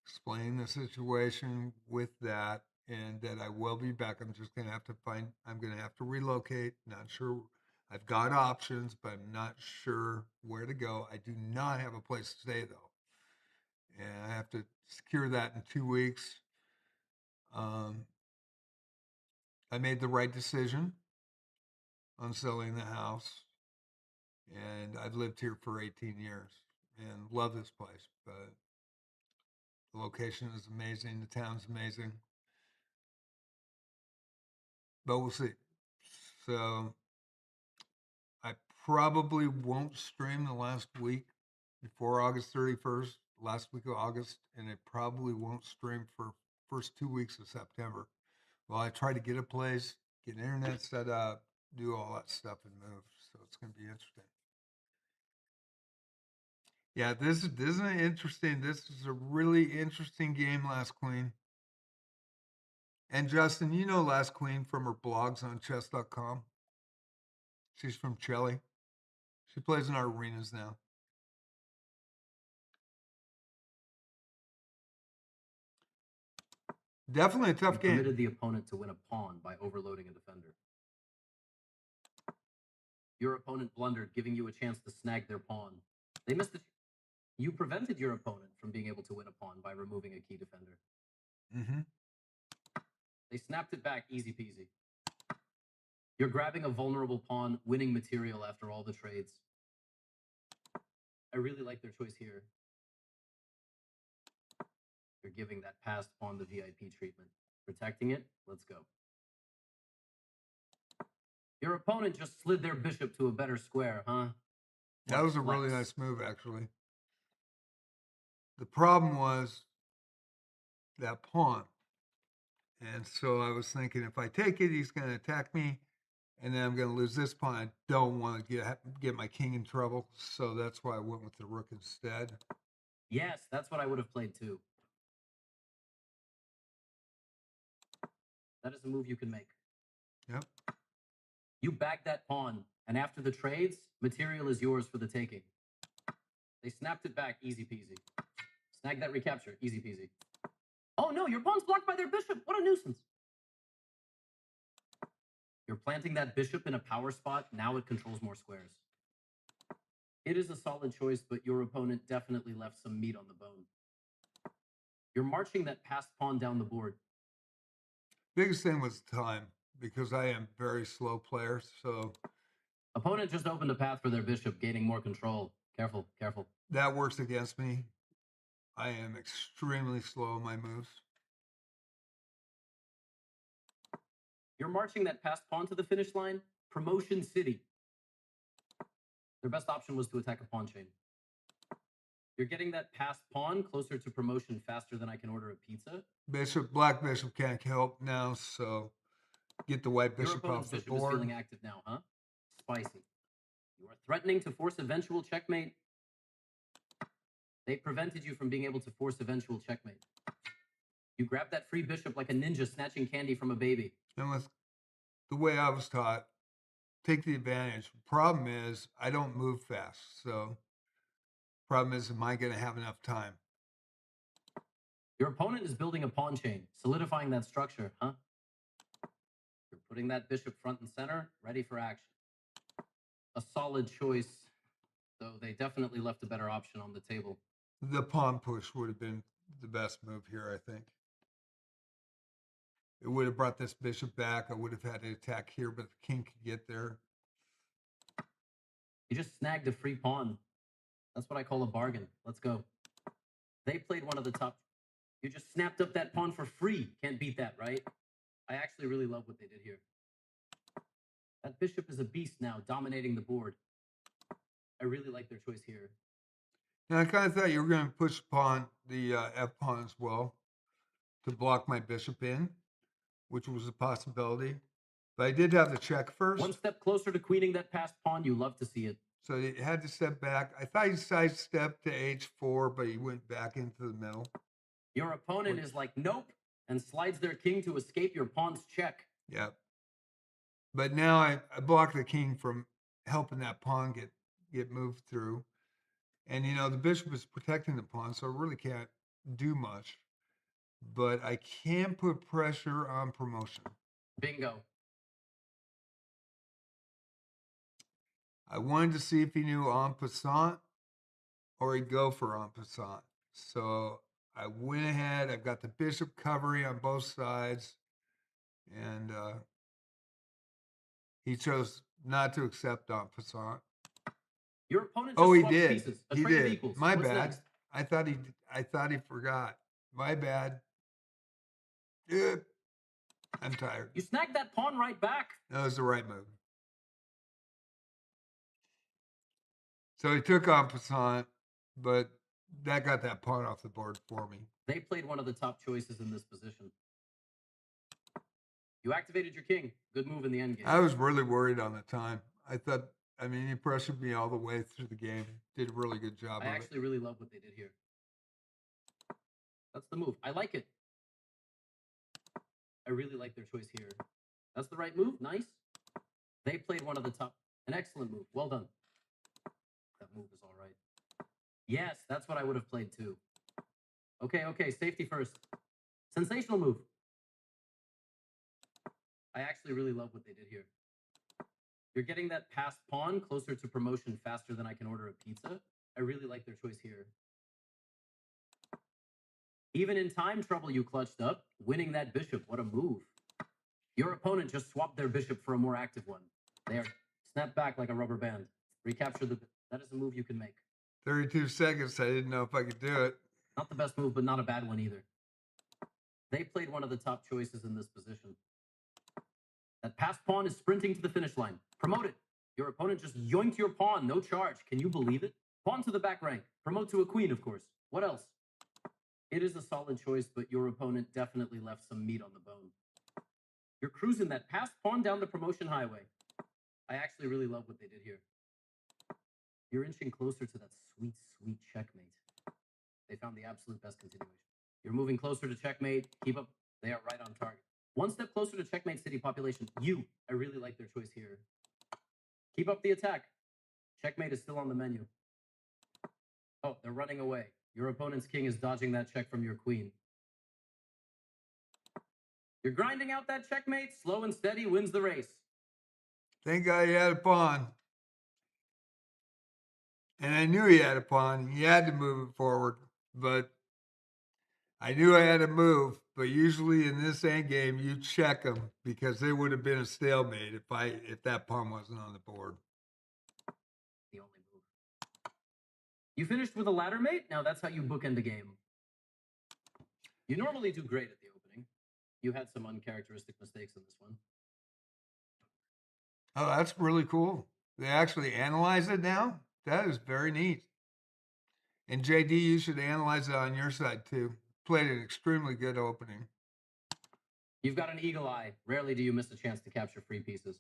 explaining the situation with that, and that I will be back. I'm just going to have to I'm going to have to relocate. Not sure. I've got options, but I'm not sure where to go. I do not have a place to stay, though. And I have to secure that in 2 weeks. I made the right decision on selling the house, and I've lived here for 18 years and love this place, but the location is amazing. The town's amazing, but we'll see. So I probably won't stream the last week before August 31st, last week of August, and I probably won't stream for first 2 weeks of September. Well, I try to get a place, get internet set up, do all that stuff and move. So it's going to be interesting. Yeah, this is interesting. This is a really interesting game, Last Queen. And Justin, you know Last Queen from her blogs on chess.com. She's from Chile. She plays in our arenas now. Definitely a tough You game. permitted the opponent to win a pawn by overloading a defender. Your opponent blundered, giving you a chance to snag their pawn. They missed it. You prevented your opponent from being able to win a pawn by removing a key defender. Mm-hmm. They snapped it back, easy peasy. You're grabbing a vulnerable pawn, winning material after all the trades. I really like their choice here. You're giving that passed pawn the VIP treatment. Protecting it, let's go. Your opponent just slid their bishop to a better square, huh? That was a really nice move, actually. The problem was that pawn. And so I was thinking, if I take it, he's going to attack me, and then I'm going to lose this pawn. I don't want to get my king in trouble, so that's why I went with the rook instead. Yes, that's what I would have played too. That is a move you can make. Yep. You bag that pawn, and after the trades, material is yours for the taking. They snapped it back, easy peasy. Snag that recapture, easy peasy. Oh no, your pawn's blocked by their bishop. What a nuisance. You're planting that bishop in a power spot. Now it controls more squares. It is a solid choice, but your opponent definitely left some meat on the bone. You're marching that passed pawn down the board. Biggest thing was time, because I am very slow player, so Opponent just opened a path for their bishop, gaining more control. Careful, careful. that works against me. I am extremely slow in my moves. You're marching that passed pawn to the finish line. Promotion City. Their best option was to attack a pawn chain. You're getting that passed pawn closer to promotion faster than I can order a pizza. Black bishop can't help now, so get the white Your bishop opponent's off the bishop is board. feeling active now, huh? Spicy. You are threatening to force eventual checkmate. They prevented you from being able to force eventual checkmate. You grab that free bishop like a ninja snatching candy from a baby. And with the way I was taught, take the advantage. Problem is, I don't move fast, so problem is, am I going to have enough time? Your opponent is building a pawn chain, solidifying that structure, huh? You're putting that bishop front and center, ready for action. A solid choice, though they definitely left a better option on the table. The pawn push would have been the best move here, I think. It would have brought this bishop back. I would have had to attack here, but the king could get there. You just snagged a free pawn. That's what I call a bargain. Let's go. They played one of the top. You just snapped up that pawn for free. Can't beat that, right? I actually really love what they did here. That bishop is a beast now, dominating the board. I really like their choice here. And I kind of thought you were going to push pawn, the F pawn as well, to block my bishop in, which was a possibility. But I did have the check first. One step closer to queening that passed pawn. You love to see it. So he had to step back. I thought he sidestepped to h4, but he went back into the middle. Your opponent is like, nope, and slides their king to escape your pawn's check. Yep. But now I blocked the king from helping that pawn get moved through. And, you know, the bishop is protecting the pawn, so I really can't do much. But I can put pressure on promotion. Bingo. I wanted to see if he knew en passant or he'd go for en passant. So I went ahead. I've got the bishop covering on both sides. And he chose not to accept en passant. Your opponent just Oh, he swaps did. pieces. A He trade of did. equals. My What's bad. next? I thought he forgot. My bad. I'm tired. You snagged that pawn right back. That was the right move. So he took en passant, but that got that pawn off the board for me. They played one of the top choices in this position. You activated your king. Good move in the endgame. I was really worried on the time. I thought, I mean, he pressured me all the way through the game. Did a really good job I of actually really love what they did here. That's the move. I like it. I really like their choice here. That's the right move. Nice. They played one of the top. An excellent move. Well done. That move is all right. Yes, that's what I would have played too. Okay, safety first. Sensational move. I actually really love what they did here. You're getting that passed pawn closer to promotion faster than I can order a pizza. I really like their choice here. Even in time trouble, you clutched up, winning that bishop. What a move. Your opponent just swapped their bishop for a more active one. They are snapped back like a rubber band. Recapture the... That is a move you can make. 32 seconds. I didn't know if I could do it. Not the best move, but not a bad one either. They played one of the top choices in this position. That passed pawn is sprinting to the finish line. Promote it. Your opponent just yoinked your pawn. No charge. Can you believe it? Pawn to the back rank. Promote to a queen, of course. What else? It is a solid choice, but your opponent definitely left some meat on the bone. You're cruising that passed pawn down the promotion highway. I actually really love what they did here. You're inching closer to that sweet, sweet checkmate. They found the absolute best continuation. You're moving closer to checkmate. Keep up. They are right on target. One step closer to checkmate city population. I really like their choice here. Keep up the attack. Checkmate is still on the menu. Oh, they're running away. Your opponent's king is dodging that check from your queen. You're grinding out that checkmate. Slow and steady wins the race. Thank God he had a pawn. And I knew he had a pawn. He had to move it forward. But I knew I had to move. But usually in this end game, you check them because there would have been a stalemate if that pawn wasn't on the board. The only move. You finished with a ladder mate? Now that's how you bookend the game. You normally do great at the opening. You had some uncharacteristic mistakes in this one. Oh, that's really cool. They actually analyze it now? That is very neat. And JD, you should analyze it on your side too. Played an extremely good opening. You've got an eagle eye. Rarely do you miss a chance to capture free pieces.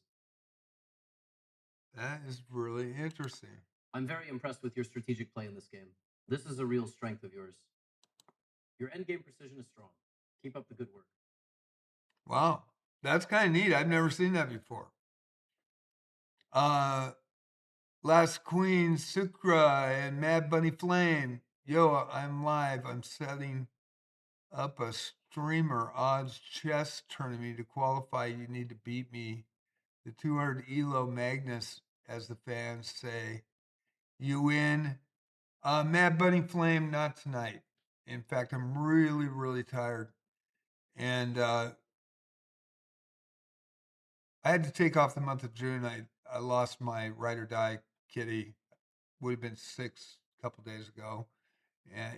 That is really interesting. I'm very impressed with your strategic play in this game. This is a real strength of yours. Your endgame precision is strong. Keep up the good work. Wow. That's kind of neat. I've never seen that before. Last Queen, Sucra, and Mad Bunny Flame. Yo, I'm live. I'm setting up a streamer odds chess tournament. To qualify, you need to beat me. The 200 ELO Magnus, as the fans say. You win. Mad Bunny Flame, not tonight. In fact, I'm really, really tired. And I had to take off the month of June. I lost my ride or die kitty. Would have been 6 a couple days ago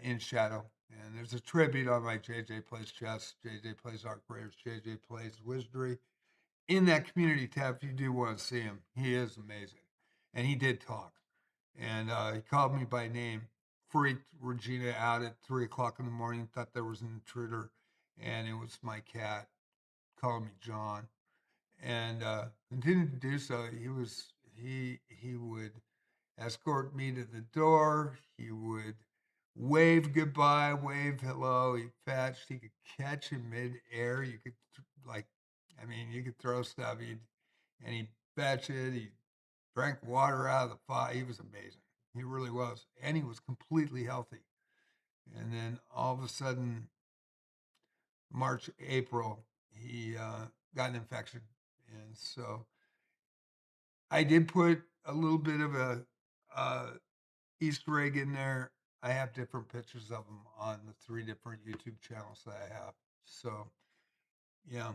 in Shadow. And there's a tribute on my JJ Plays Chess, JJ Plays Arc Raiders, JJ Plays Wizardry. In that community tab, if you do want to see him, he is amazing. And he did talk. And he called me by name, freaked Regina out at 3 o'clock in the morning, thought there was an intruder. And it was my cat calling me John. And continued to do so. He would escort me to the door. He would wave goodbye, wave hello. He fetched. He could catch in midair. You could you could throw stuff. And he fetch it. He drank water out of the pot. He was amazing. He really was, and he was completely healthy. And then all of a sudden, March, April, he got an infection, and so I did put a little bit of a Easter egg in there. I have different pictures of them on the 3 different YouTube channels that I have. So, yeah,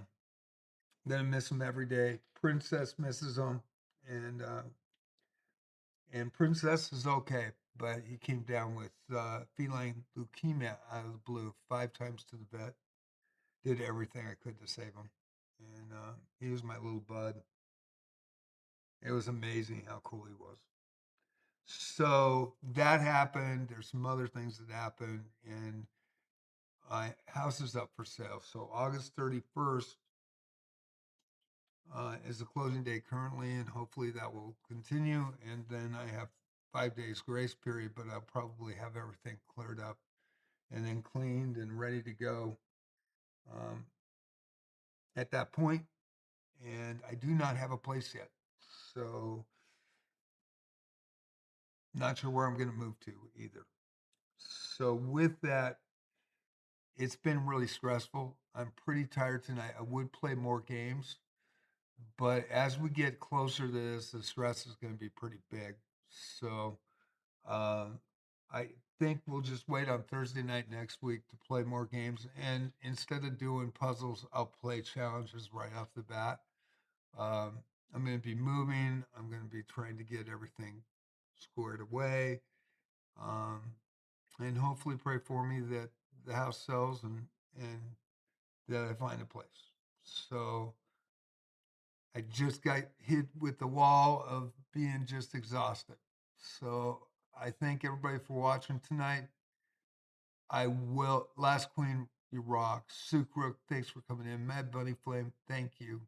then I miss them every day. Princess misses them, and Princess is okay, but he came down with feline leukemia out of the blue 5 times to the vet. Did everything I could to save him, and he was my little bud. It was amazing how cool he was. So that happened. There's some other things that happened, and my house is up for sale. So August 31st is the closing date currently, and hopefully that will continue. And then I have 5 days grace period, but I'll probably have everything cleared up and then cleaned and ready to go um, at that point. And I do not have a place yet, so not sure where I'm going to move to either. So with that, it's been really stressful. I'm pretty tired tonight. I would play more games, but as we get closer to this, the stress is going to be pretty big. So uh, I think we'll just wait on Thursday night next week to play more games. And instead of doing puzzles, I'll play challenges right off the bat. Um, I'm going to be moving. I'm going to be trying to get everything squared away. Um, and hopefully pray for me that the house sells and that I find a place. So I just got hit with the wall of being just exhausted. So I thank everybody for watching tonight. I will. Last Queen, you rock. Sukrook, thanks for coming in. Mad Bunny Flame, thank you.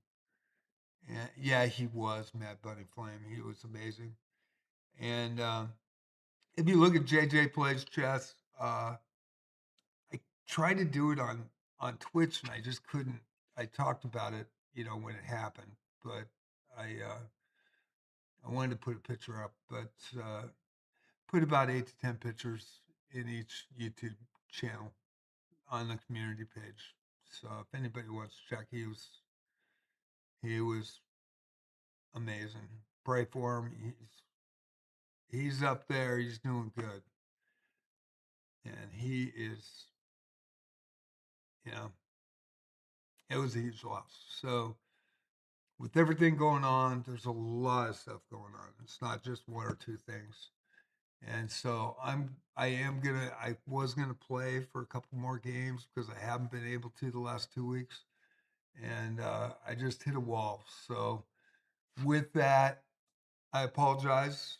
And yeah, he was Mad Bunny Flame. He was amazing. And if you look at JJ Plays Chess, I tried to do it on Twitch and I just couldn't. I talked about it, when it happened, but I wanted to put a picture up, but put about 8 to 10 pictures in each YouTube channel on the community page. So if anybody wants to check, he was amazing. Pray for him. He's up there. He's doing good, and he is. You know, it was a huge loss. So with everything going on, there's a lot of stuff going on. It's not just one or two things. And so I was gonna play for a couple more games because I haven't been able to the last 2 weeks, and I just hit a wall. So with that, I apologize.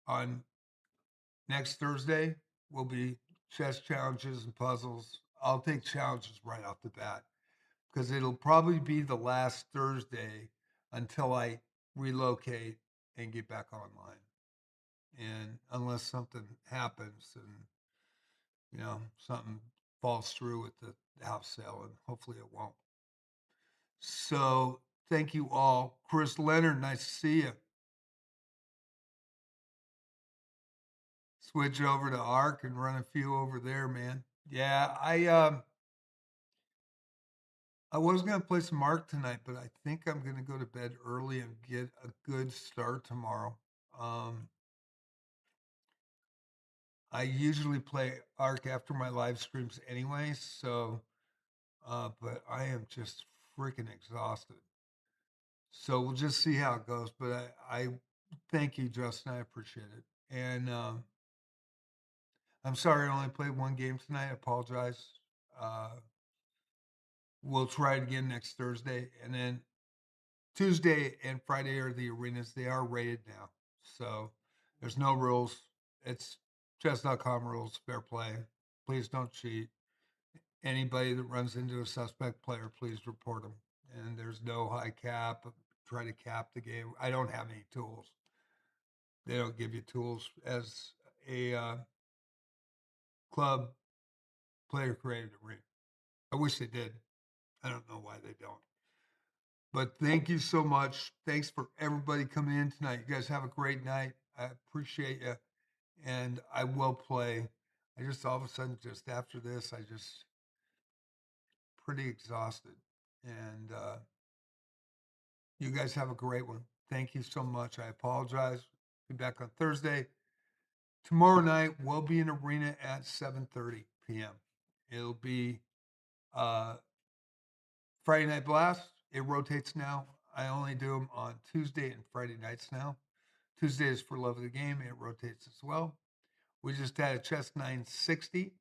On next Thursday will be chess challenges and puzzles. I'll take challenges right off the bat because it'll probably be the last Thursday until I relocate and get back online. And unless something happens and something falls through with the house sale, and hopefully it won't. So thank you all. Chris Leonard, nice to see you. Switch over to Arc and run a few over there, man. Yeah, I was gonna play some Arc tonight, but I think I'm gonna go to bed early and get a good start tomorrow. Um, I usually play Arc after my live streams anyway, so but I am just freaking exhausted. So we'll just see how it goes. But I thank you, Justin. I appreciate it. And I'm sorry I only played one game tonight. I apologize. Uh, we'll try it again next Thursday. And then Tuesday and Friday are the arenas. They are rated now. So there's no rules. It's chess.com rules, fair play. Please don't cheat. Anybody that runs into a suspect player, please report them. And there's no high cap. Try to cap the game. I don't have any tools. They don't give you tools as a club player created arena. I wish they did. I don't know why they don't. But thank you so much. Thanks for everybody coming in tonight. You guys have a great night. I appreciate you. And I will play. I just all of a sudden, just after this, I just pretty exhausted. And you guys have a great one. Thank you so much. I apologize. Be back on Thursday. Tomorrow night we'll be in arena at 7:30 p.m. It'll be uh, Friday Night Blast. It rotates now. I only do them on Tuesday and Friday nights now. Tuesday is for love of the game. It rotates as well. We just had a chess 960,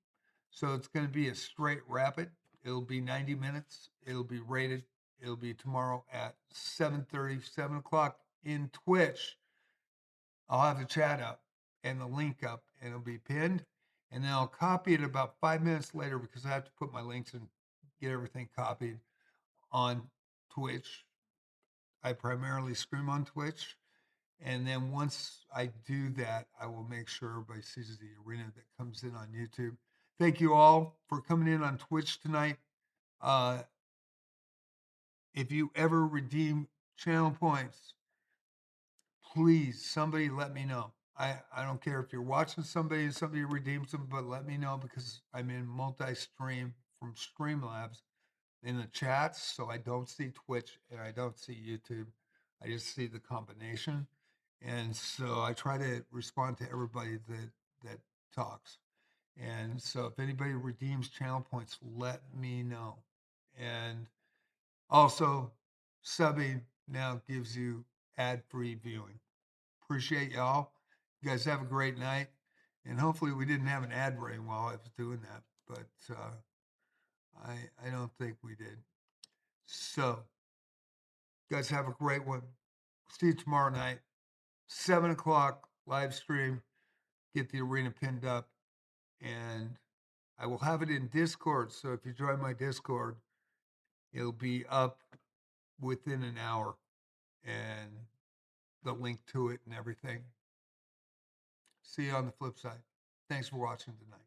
so it's going to be a straight rapid. It'll be 90 minutes. It'll be rated. It'll be tomorrow at 7:30, 7 o'clock in Twitch. I'll have the chat up and the link up, and it'll be pinned. And then I'll copy it about 5 minutes later because I have to put my links and get everything copied on Twitch. I primarily stream on Twitch. And then once I do that, I will make sure everybody sees the arena that comes in on YouTube. Thank you all for coming in on Twitch tonight. If you ever redeem channel points, please, somebody let me know. I don't care if you're watching somebody and somebody redeems them, but let me know because I'm in multi-stream from Streamlabs in the chats, so I don't see Twitch and I don't see YouTube. I just see the combination. And so I try to respond to everybody that talks. And so if anybody redeems channel points, let me know. And also, subbing now gives you ad-free viewing. Appreciate y'all. You guys have a great night. And hopefully we didn't have an ad ring while I was doing that, but I don't think we did. So, you guys have a great one. See you tomorrow night, 7 o'clock live stream. Get the arena pinned up, and I will have it in Discord. So if you join my Discord, it'll be up within an hour, and the link to it and everything. See you on the flip side. Thanks for watching tonight.